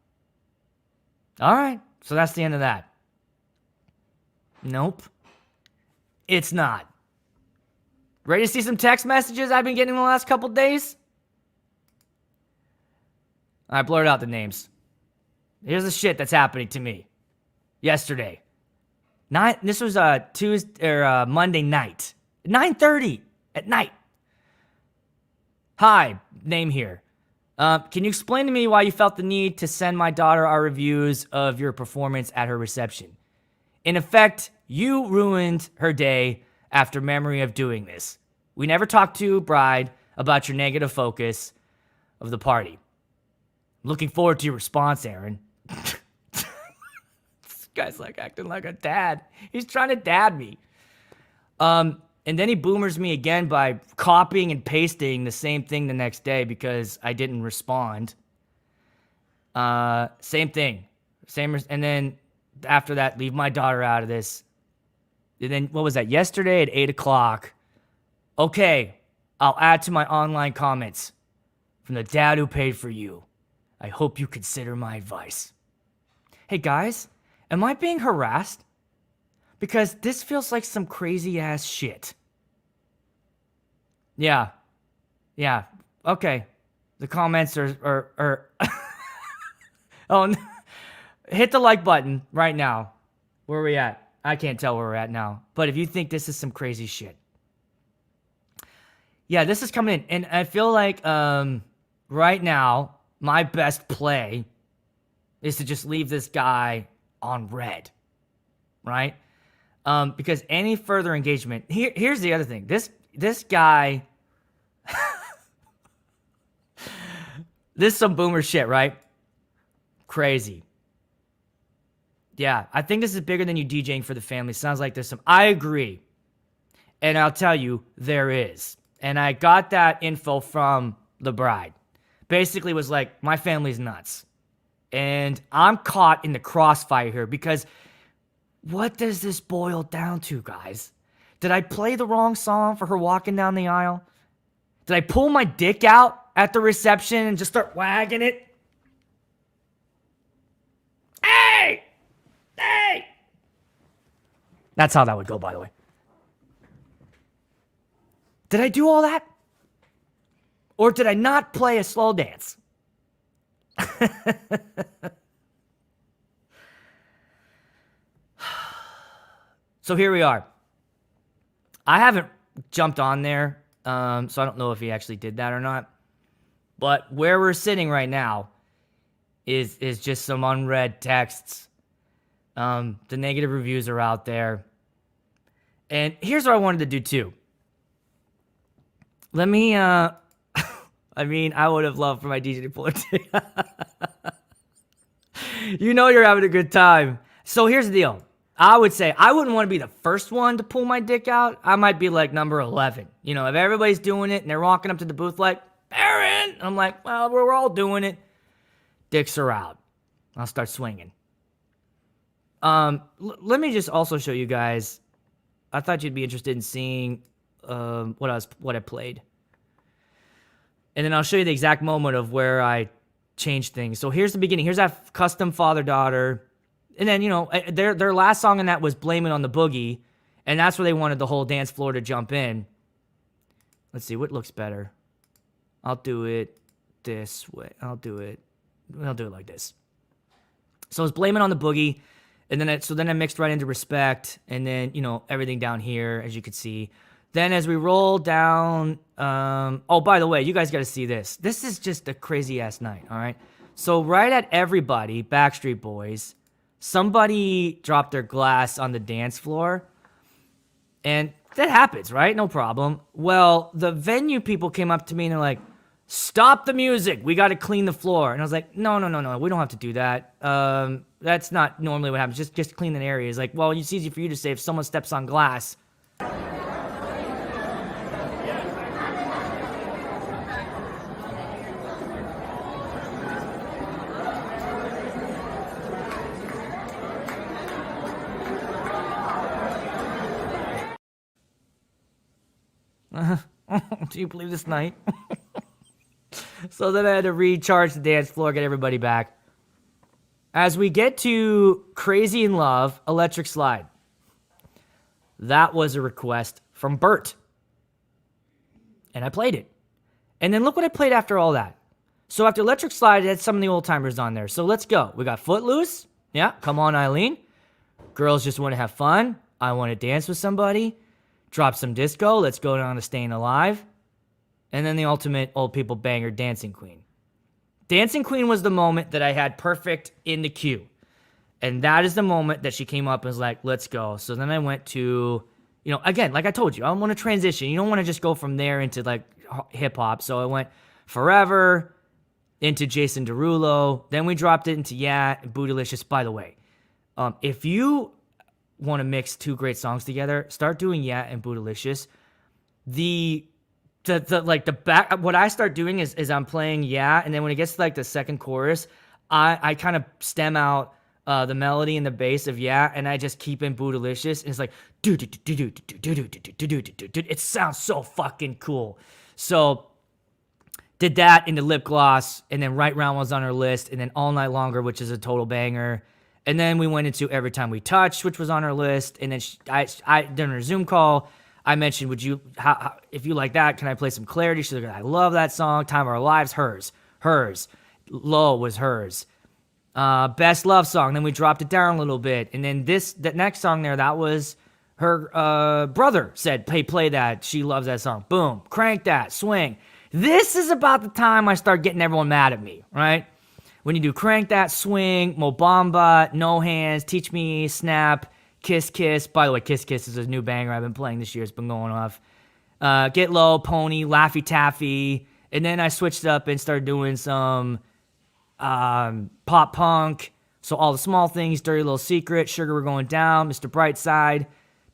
Speaker 1: All right. So that's the end of that. Nope. It's not. Ready to see some text messages I've been getting the last couple days? I blurred out the names. Here's the shit that's happening to me. Yesterday. This was Monday night. 9:30 at night. Hi, name here. Can you explain to me why you felt the need to send my daughter our reviews of your performance at her reception? In effect, you ruined her day after memory of doing this. We never talked to bride about your negative focus of the party. Looking forward to your response, Aaron. This guy's like acting like a dad. He's trying to dad me. And then he boomers me again by copying and pasting the same thing the next day because I didn't respond. Same thing. And then after that, leave my daughter out of this. And then, what was that? Yesterday at 8 o'clock. Okay, I'll add to my online comments. From the dad who paid for you. I hope you consider my advice. Hey guys, am I being harassed? Because this feels like some crazy ass shit. Yeah. Okay. The comments are Oh, no. Hit the like button right now. Where are we at? I can't tell where we're at now. But if you think this is some crazy shit. Yeah, this is coming in. And I feel like right now, my best play is to just leave this guy on red. Right? Because any further engagement... Here's the other thing. This guy... This is some boomer shit, right? Crazy. Yeah, I think this is bigger than you DJing for the family. Sounds like there's some... I agree. And I'll tell you, there is. And I got that info from the bride. Basically was like, my family's nuts. And I'm caught in the crossfire here because what does this boil down to, guys? Did I play the wrong song for her walking down the aisle? Did I pull my dick out at the reception and just start wagging it? Hey! That's how that would go, by the way. Did I do all that? Or did I not play a slow dance? So here we are. I haven't jumped on there, so I don't know if he actually did that or not. But where we're sitting right now is just some unread texts. The negative reviews are out there. And here's what I wanted to do too. Let me, I mean, I would have loved for my DJ to pull it. You know you're having a good time. So here's the deal. I would say I wouldn't want to be the first one to pull my dick out. I might be like number 11. You know, if everybody's doing it and they're walking up to the booth like, Baron, I'm like, well, we're all doing it. Dicks are out. I'll start swinging. Let me just also show you guys. I thought you'd be interested in seeing what I played. And then I'll show you the exact moment of where I changed things. So here's the beginning. Here's that custom father-daughter. And then, you know, their last song in that was Blame It on the Boogie. And that's where they wanted the whole dance floor to jump in. Let's see, what looks better? I'll do it this way. I'll do it like this. So it's Blame It on the Boogie. And then I mixed right into Respect. And then, you know, everything down here, as you can see. Then as we roll down, oh, by the way, you guys got to see this. This is just a crazy-ass night, all right? So right at Everybody, Backstreet Boys, somebody dropped their glass on the dance floor. And that happens, right? No problem. Well, the venue people came up to me and they're like, stop the music. We got to clean the floor. And I was like, no. We don't have to do that. That's not normally what happens. Just clean an area. It's like, well, it's easy for you to say if someone steps on glass. Do you believe this night? So then I had to recharge the dance floor, get everybody back. As we get to Crazy in Love, Electric Slide. That was a request from Bert. And I played it. And then look what I played after all that. So after Electric Slide, it had some of the old timers on there. So let's go. We got Footloose. Yeah, Come On Eileen. Girls Just Want to Have Fun. I Want to Dance with Somebody. Drop Some Disco. Let's Go Down to Staying Alive. And then the ultimate old people banger, Dancing Queen. Dancing Queen was the moment that I had perfect in the queue. And that is the moment that she came up and was like, let's go. So then I went to, you know, again, like I told you, I want to transition. You don't want to just go from there into like hip hop. So I went Forever into Jason Derulo. Then we dropped it into Yeah and Bootylicious. By the way, if you want to mix two great songs together, start doing Yeah and Bootylicious. What I start doing is I'm playing Yeah, and then when it gets to like the second chorus, I kind of stem out the melody and the bass of Yeah, and I just keep in Bootylicious, and it's like it sounds so fucking cool. So did that into Lip Gloss, and then Right Round was on our list, and then All Night Longer, which is a total banger. And then we went into Every Time We Touch, which was on our list. And then during our Zoom call, I mentioned, if you like that, can I play some Clarity? She's like, I love that song. Time of Our Lives, hers. Low was hers. Best Love Song. Then we dropped it down a little bit. And then that next song there, that was her brother said, hey, play that. She loves that song. Boom. Crank that. Swing. This is about the time I start getting everyone mad at me, right? When you do Crank That, Swing, Mobamba, No Hands, Teach Me, Snap, Kiss Kiss. By the way, Kiss Kiss is a new banger I've been playing this year. It's been going off. Get Low, Pony, Laffy Taffy. And then I switched up and started doing some pop punk. So All the Small Things, Dirty Little Secret, Sugar We're Going Down, Mr. Brightside,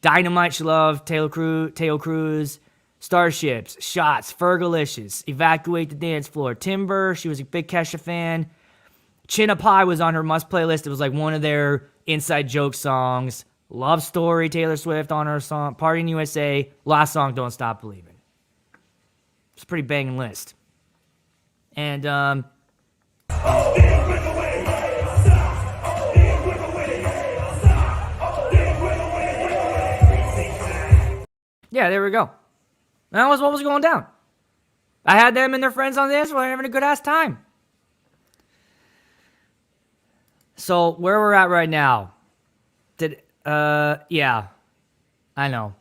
Speaker 1: Dynamite She Love, Teo Cruz, Starships, Shots, Fergalicious, Evacuate the Dance Floor, Timber. She was a big Kesha fan. Chin Up High was on her must playlist. It was like one of their inside joke songs. Love Story, Taylor Swift on her song. Party in USA, last song, Don't Stop Believing. It's a pretty banging list. And, yeah, there we go. That was what was going down. I had them and their friends on this. We're having a good ass time. So where we're at right now, yeah, I know.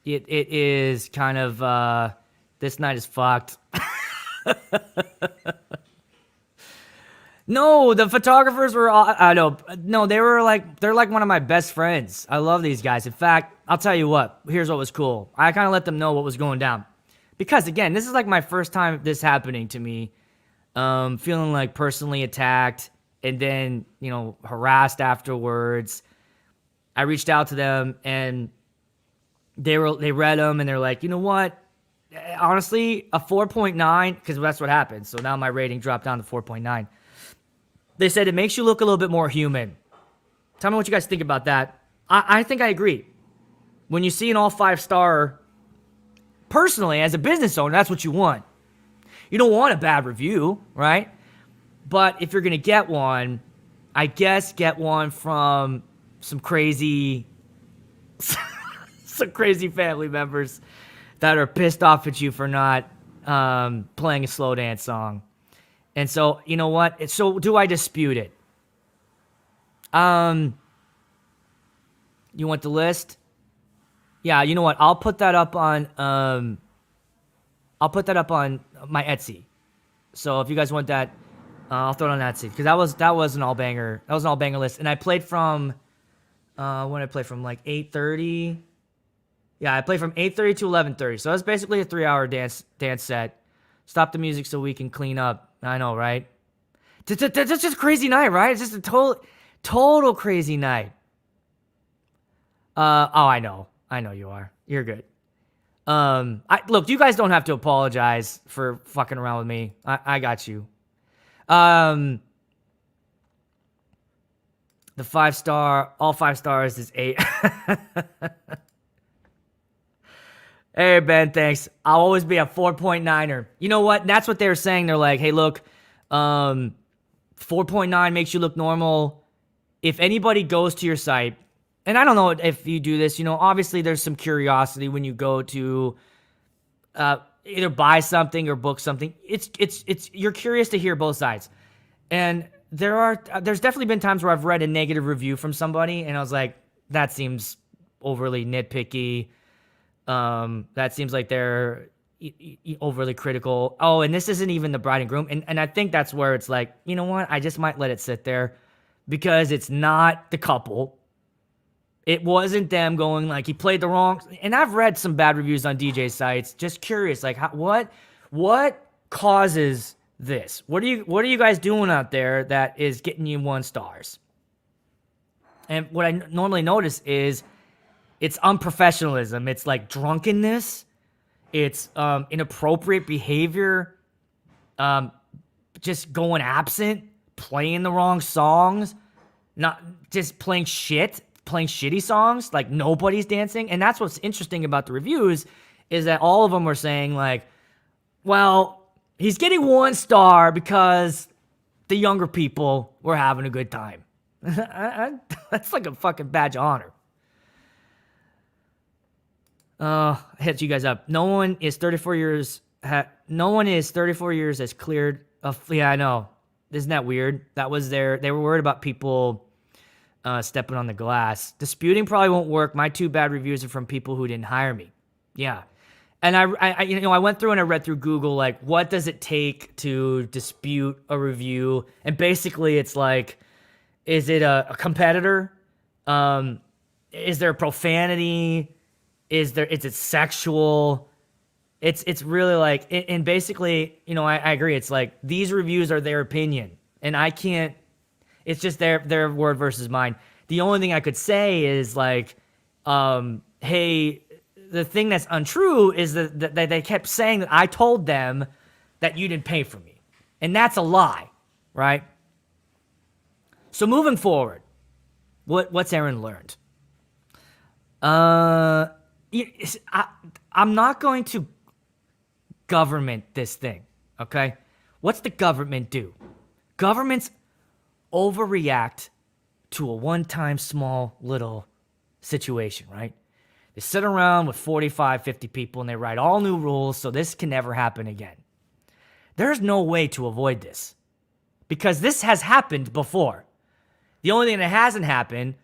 Speaker 1: It is kind of This night is fucked. No, the photographers were I know. No, they're like one of my best friends. I love these guys. In fact, I'll tell you what. Here's what was cool. I kind of let them know what was going down. Because again, this is like my first time this happening to me. Feeling like personally attacked and then, harassed afterwards. I reached out to them and they read them and they're like, you know what? Honestly, a 4.9, because that's what happened. So now my rating dropped down to 4.9. They said it makes you look a little bit more human. Tell me what you guys think about that. I think I agree. When you see an all 5-star, personally, as a business owner, that's what you want. You don't want a bad review, right? But if you're going to get one, I guess get one from some crazy family members that are pissed off at you for not playing a slow dance song. And so, you know what? So do I dispute it? You want the list? Yeah, you know what? I'll put that up on my Etsy. So if you guys want that, I'll throw it on Etsy because that was an all banger. That was an all banger list. And I played from when I played from like 8:30. Yeah, I played from 8:30 to 11:30. So that's basically a 3-hour dance set. Stop the music so we can clean up. I know, right? That's just a crazy night, right? It's just a total crazy night. I know you are. You're good. Look, you guys don't have to apologize for fucking around with me. I got you. The 5-star, all 5 stars is 8. Hey, Ben, thanks. I'll always be a 4.9er. You know what? That's what they were saying. They're like, hey, look, 4.9 makes you look normal. If anybody goes to your site, and I don't know if you do this, obviously there's some curiosity when you go to either buy something or book something. It's you're curious to hear both sides. And there's definitely been times where I've read a negative review from somebody and I was like, that seems overly nitpicky. That seems like they're overly critical. Oh, and this isn't even the bride and groom. And I think that's where it's like, you know what? I just might let it sit there because it's not the couple. It wasn't them going like he played the wrong. And I've read some bad reviews on DJ sites. Just curious, like what causes this? What are you guys doing out there that is getting you 1 stars? And what I normally notice is it's unprofessionalism. It's like drunkenness. It's inappropriate behavior. Just going absent, playing the wrong songs, not just playing shitty songs, like nobody's dancing. And that's what's interesting about the reviews is that all of them were saying like, well, he's getting 1 star because the younger people were having a good time. That's like a fucking badge of honor. I hit you guys up. No one is 34 years has cleared. Yeah, I know. Isn't that weird? They were worried about people stepping on the glass. Disputing probably won't work. My 2 bad reviews are from people who didn't hire me. Yeah. And I went through and I read through Google, like, what does it take to dispute a review? And basically it's like, is it a competitor? Is there profanity? Is it sexual? It's really like, and basically, I agree. It's like, these reviews are their opinion and I can't, it's just their word versus mine. The only thing I could say is like, hey, the thing that's untrue is that they kept saying that I told them that you didn't pay for me. And that's a lie, right? So moving forward, what's Aaron learned? I'm not going to government this thing, okay? What's the government do? Governments overreact to a one-time small little situation, right? They sit around with 45, 50 people and they write all new rules so this can never happen again. There's no way to avoid this because this has happened before. The only thing that hasn't happened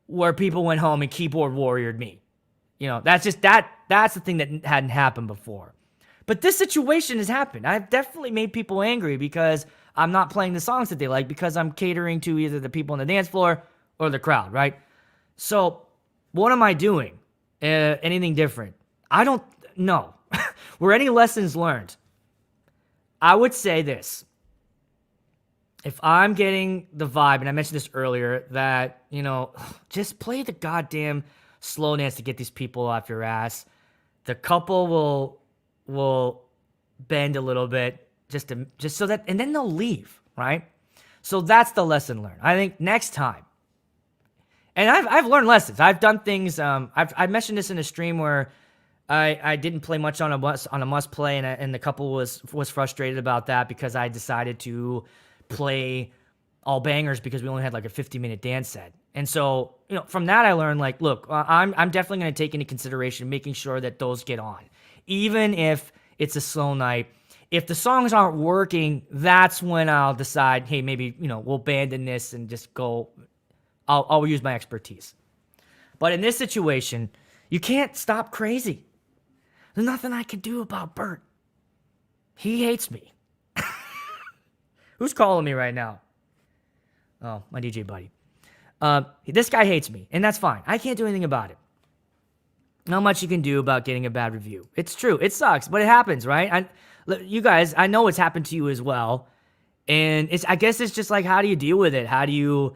Speaker 1: where people went home and keyboard warriored me. That's the thing that hadn't happened before. But this situation has happened. I've definitely made people angry because I'm not playing the songs that they like because I'm catering to either the people on the dance floor or the crowd, right? So what am I doing? Anything different? I don't know. Were any lessons learned? I would say this. If I'm getting the vibe, and I mentioned this earlier, that, just play the goddamn slow dance to get these people off your ass. The couple will bend a little bit just so that, and then they'll leave, right? So that's the lesson learned. I think next time, and I've learned lessons. I've done things. I mentioned this in a stream where I didn't play much on a must play, and the couple was frustrated about that because I decided to play all bangers because we only had like a 50-minute dance set. And so, from that I learned, like, look, I'm definitely going to take into consideration making sure that those get on. Even if it's a slow night, if the songs aren't working, that's when I'll decide, hey, maybe, we'll abandon this and just go, I'll use my expertise. But in this situation, you can't stop crazy. There's nothing I can do about Bert. He hates me. Who's calling me right now? Oh, my DJ buddy. This guy hates me, and that's fine. I can't do anything about it. Not much you can do about getting a bad review. It's true. It sucks, but it happens, right? You guys, I know it's happened to you as well. And I guess it's just like, how do you deal with it? How do you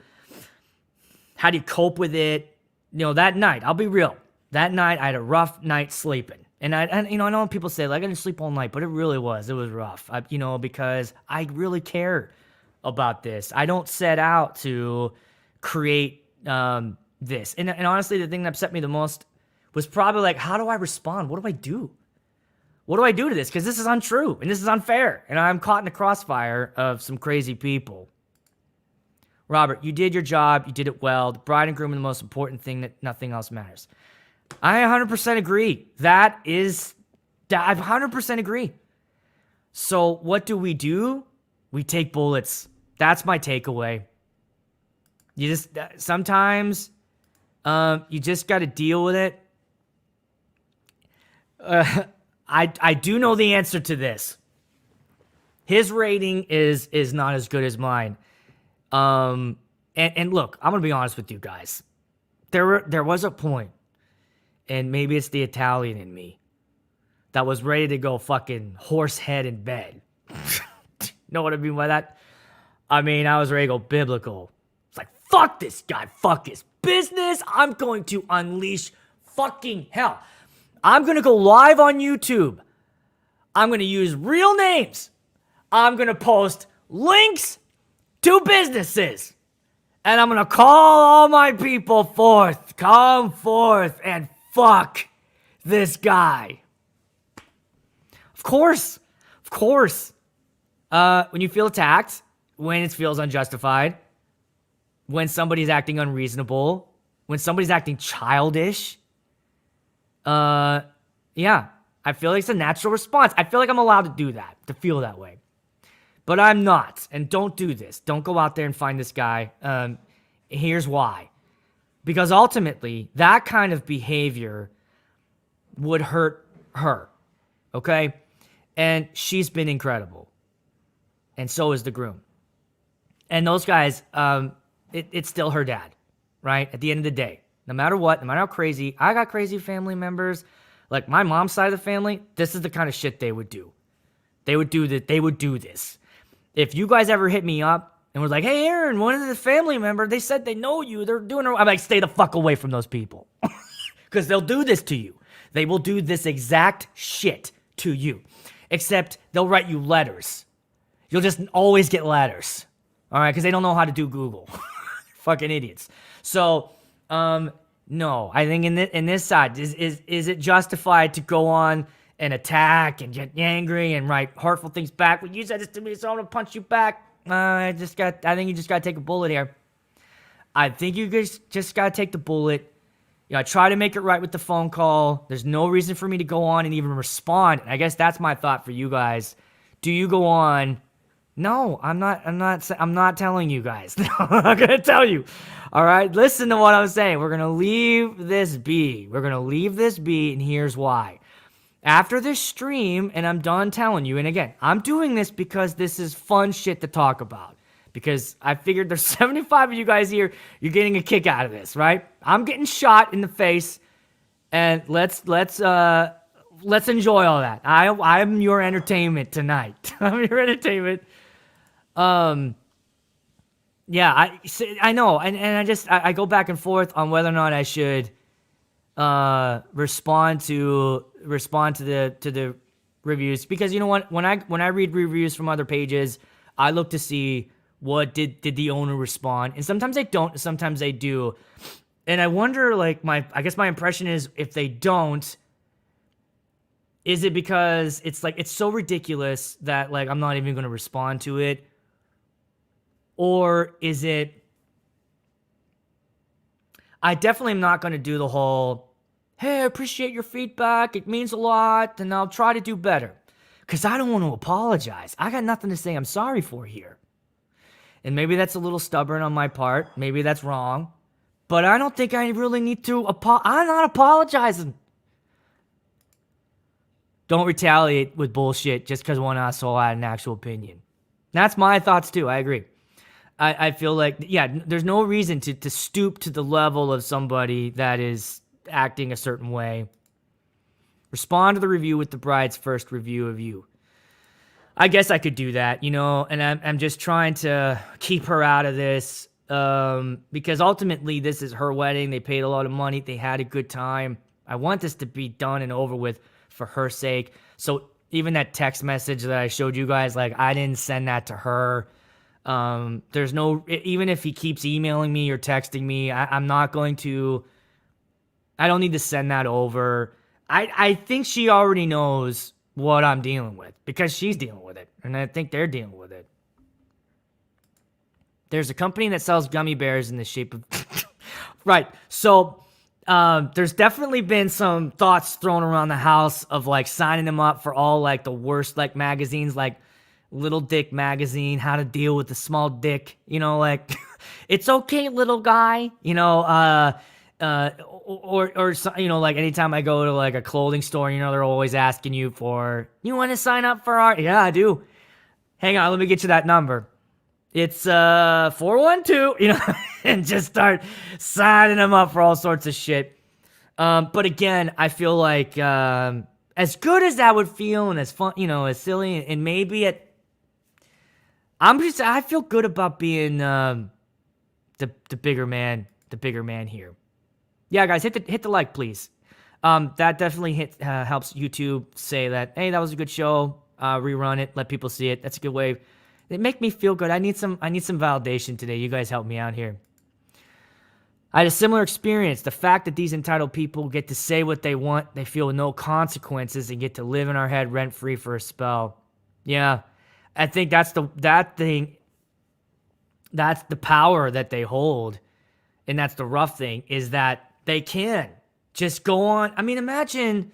Speaker 1: cope with it? That night, I'll be real. That night, I had a rough night sleeping. And I know people say, like, I didn't sleep all night, but it really was. It was rough, because I really care about this. I don't set out to create this. And honestly, the thing that upset me the most was probably like, how do I respond? What do I do? What do I do to this? Because this is untrue, and this is unfair, and I'm caught in the crossfire of some crazy people. Robert, you did your job. You did it well. The bride and groom are the most important thing, that nothing else matters. I 100% agree. I 100% agree. So what do? We take bullets. That's my takeaway. Sometimes you just got to deal with it. I do know the answer to this. His rating is not as good as mine. And look, I'm gonna be honest with you guys. There was a point, and maybe it's the Italian in me, that was ready to go fucking horse head in bed. Know what I mean by that? I mean, I was ready to go biblical. It's like, fuck this guy, fuck his business. I'm going to unleash fucking hell. I'm going to go live on YouTube. I'm going to use real names. I'm going to post links to businesses. And I'm going to call all my people forth. Come forth and fuck this guy. Of course. When you feel attacked, when it feels unjustified, when somebody's acting unreasonable, when somebody's acting childish, yeah, I feel like it's a natural response. I feel like I'm allowed to do that, to feel that way. But I'm not. And don't do this. Don't go out there and find this guy. Here's why. Because ultimately, that kind of behavior would hurt her. Okay? And she's been incredible. And so is the groom. And those guys, it's still her dad, right? At the end of the day. No matter what, no matter how crazy, I got crazy family members. Like my mom's side of the family, this is the kind of shit they would do. They would do this. If you guys ever hit me up and was like, hey, Aaron, one of the family members, they said they know you. They're doing it. I'm like, stay the fuck away from those people. Because they'll do this to you. They will do this exact shit to you. Except they'll write you letters. You'll just always get letters. All right? Because they don't know how to do Google. Fucking idiots. So, no. I think in this side, is it justified to go on and attack and get angry and write hurtful things back? Well, you said this to me, so I'm going to punch you back. I think you just got to take a bullet here. I think you just got to take the bullet. I try to make it right with the phone call. There's no reason for me to go on and even respond. I guess that's my thought for you guys. Do you go on? No, I'm not telling you guys. No, I'm not going to tell you. All right, listen to what I'm saying. We're going to leave this be. And here's why. After this stream, and I'm done telling you, and again, I'm doing this because this is fun shit to talk about. Because I figured there's 75 of you guys here, you're getting a kick out of this, right? I'm getting shot in the face, and let's enjoy all that. I'm your entertainment tonight. I'm your entertainment. Yeah, I know, and I go back and forth on whether or not I should respond to the reviews, because you know what, when I read reviews from other pages, I look to see what did the owner respond, and sometimes they don't, sometimes they do, and I wonder, like, I guess my impression is, if they don't, is it because it's like it's so ridiculous that, like, I'm not even going to respond to it, or is it I definitely am not going to do the whole, hey, I appreciate your feedback, it means a lot, and I'll try to do better. Because I don't want to apologize. I got nothing to say I'm sorry for here. And maybe that's a little stubborn on my part. Maybe that's wrong. But I don't think I really need to I'm not apologizing. Don't retaliate with bullshit just because one asshole had an actual opinion. That's my thoughts too. I agree. I feel like, yeah, there's no reason to stoop to the level of somebody that is acting a certain way. Respond to the review with the bride's first review of you. I guess I could do that, and I'm just trying to keep her out of this, because ultimately this is her wedding. They paid a lot of money. They had a good time. I want this to be done and over with for her sake. So even that text message that I showed you guys, like, I didn't send that to her. There's no, even if he keeps emailing me or texting me, I'm not going to, I don't need to send that over. I think she already knows what I'm dealing with, because she's dealing with it, and I think they're dealing with it. There's a company that sells gummy bears in the shape of right. So there's definitely been some thoughts thrown around the house of, like, signing them up for all, like, the worst, like, magazines, like Little Dick magazine, how to deal with a small dick, like it's okay, little guy, or like anytime I go to, like, a clothing store, they're always asking you you want to sign up for our, yeah, I do. Hang on, let me get you that number. It's 412, and just start signing them up for all sorts of shit. But again, I feel like as good as that would feel, and as fun, as silly, and maybe I feel good about being the bigger man here. Yeah, guys, hit the like, please. That definitely helps YouTube say that, hey, that was a good show. Rerun it, let people see it. That's a good way. It make me feel good. I need some validation today. You guys help me out here. I had a similar experience. The fact that these entitled people get to say what they want, they feel no consequences, and get to live in our head rent-free for a spell. Yeah, I think that's the power that they hold, and that's the rough thing, is that they can just go on. I mean, imagine,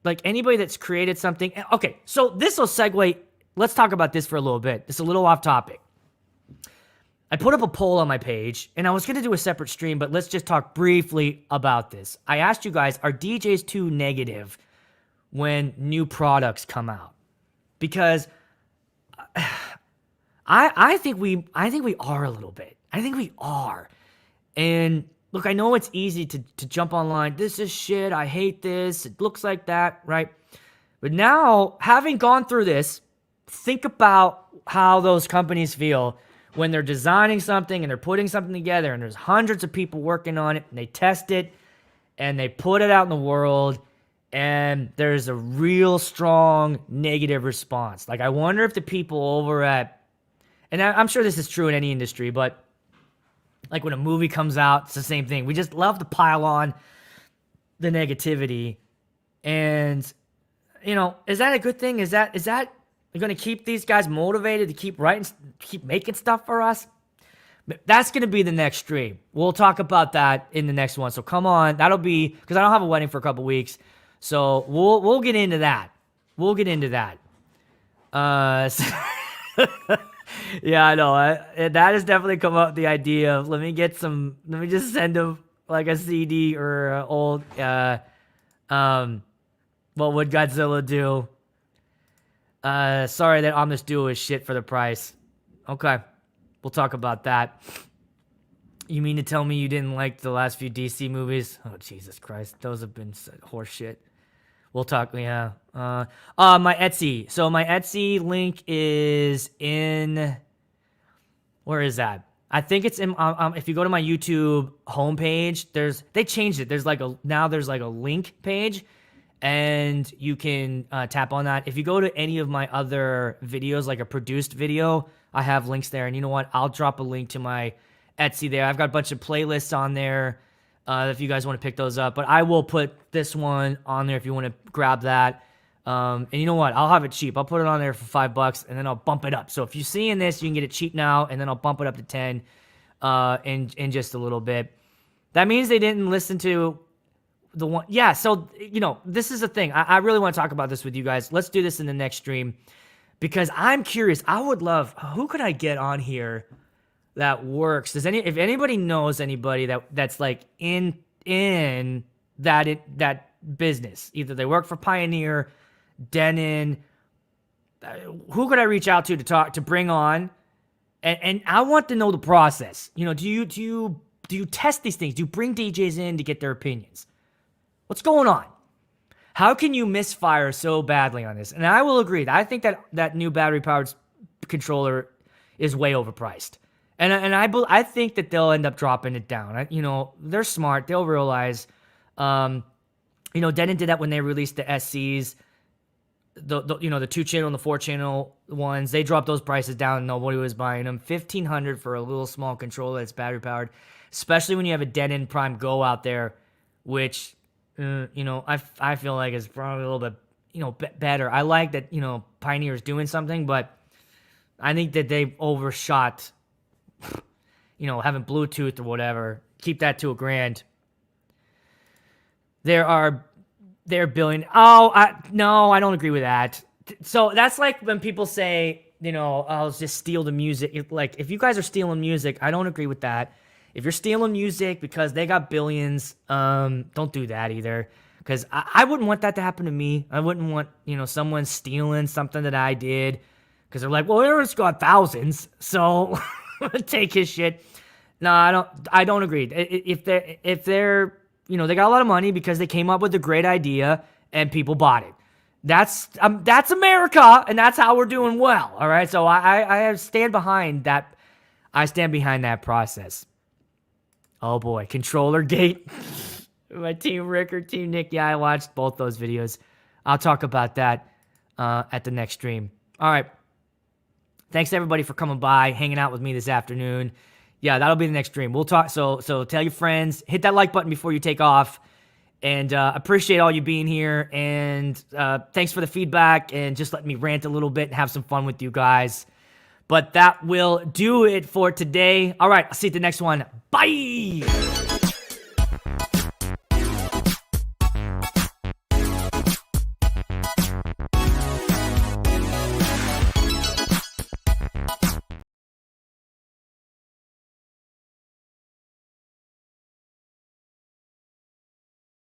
Speaker 1: like, anybody that's created something. Okay, so this will segue. Let's talk about this for a little bit. It's a little off topic. I put up a poll on my page, and I was going to do a separate stream, but let's just talk briefly about this. I asked you guys, are DJs too negative when new products come out? Because I think we are a little bit. I think we are. And look, I know it's easy to jump online. This is shit. I hate this. It looks like that, right? But now, having gone through this, think about how those companies feel when they're designing something and they're putting something together, and there's hundreds of people working on it, and they test it, and they put it out in the world, and there's a real strong negative response. Like, I wonder if the people over at, and I'm sure this is true in any industry, but like when a movie comes out, it's the same thing. We just love to pile on the negativity. And, is that a good thing? Is that going to keep these guys motivated to keep writing, keep making stuff for us? That's going to be the next stream. We'll talk about that in the next one. So come on. That'll be, because I don't have a wedding for a couple weeks. So we'll get into that. We'll get into that. Yeah, I know. That has definitely come up, the idea of, let me just send them like a CD or a old, what would Godzilla do? Sorry that Omnis Duo is shit for the price. Okay, we'll talk about that. You mean to tell me you didn't like the last few DC movies? Oh, Jesus Christ. Those have been horse shit. We'll talk, yeah. My Etsy. So my Etsy link is in... Where is that? I think it's in... if you go to my YouTube homepage, they changed it. There's like a link page, and you can tap on that. If you go to any of my other videos, like a produced video, I have links there. And you know what? I'll drop a link to my Etsy there. I've got a bunch of playlists on there if you guys want to pick those up. But I will put this one on there if you want to grab that. And you know what? I'll have it cheap. I'll put it on there for $5, and then I'll bump it up. So if you're seeing this, you can get it cheap now, and then I'll bump it up to 10 in just a little bit. That means they didn't listen to the one. Yeah, so, this is the thing. I really want to talk about this with you guys. Let's do this in the next stream, because I'm curious. I would love, who could I get on here that works? If anybody knows anybody that's like in that business, either they work for Pioneer, Denon, who could I reach out to bring on? And I want to know the process. Do you test these things? Do you bring DJs in to get their opinions? What's going on? How can you misfire so badly on this? And I will agree. I think that new battery-powered controller is way overpriced. And I think that they'll end up dropping it down. They're smart. They'll realize. Denon did that when they released the SCs. The 2-channel and the 4-channel ones. They dropped those prices down and nobody was buying them. $1,500 for a little small controller that's battery powered, especially when you have a Denon Prime Go out there, which I feel like is probably a little bit better. I like that Pioneer's doing something, but I think that they overshot. Having Bluetooth or whatever. Keep that to $1,000. They're billion. No, I don't agree with that. So that's like when people say, I'll just steal the music. Like, if you guys are stealing music, I don't agree with that. If you're stealing music because they got billions, don't do that either. Because I wouldn't want that to happen to me. I wouldn't want, someone stealing something that I did. Because they're like, well, Aaron's got thousands, so take his shit. No, I don't agree. If they're they got a lot of money because they came up with a great idea and people bought it. That's America, and that's how we're doing well. All right, so I stand behind that. I stand behind that process. Oh boy, controller gate. My Team Rick or Team Nick. Yeah, I watched both those videos. I'll talk about that at the next stream. All right. Thanks everybody for coming by, hanging out with me this afternoon. Yeah, that'll be the next stream. We'll talk. So tell your friends, hit that like button before you take off, and appreciate all you being here. And thanks for the feedback and just letting me rant a little bit and have some fun with you guys. But that will do it for today. All right, I'll see you at the next one. Bye.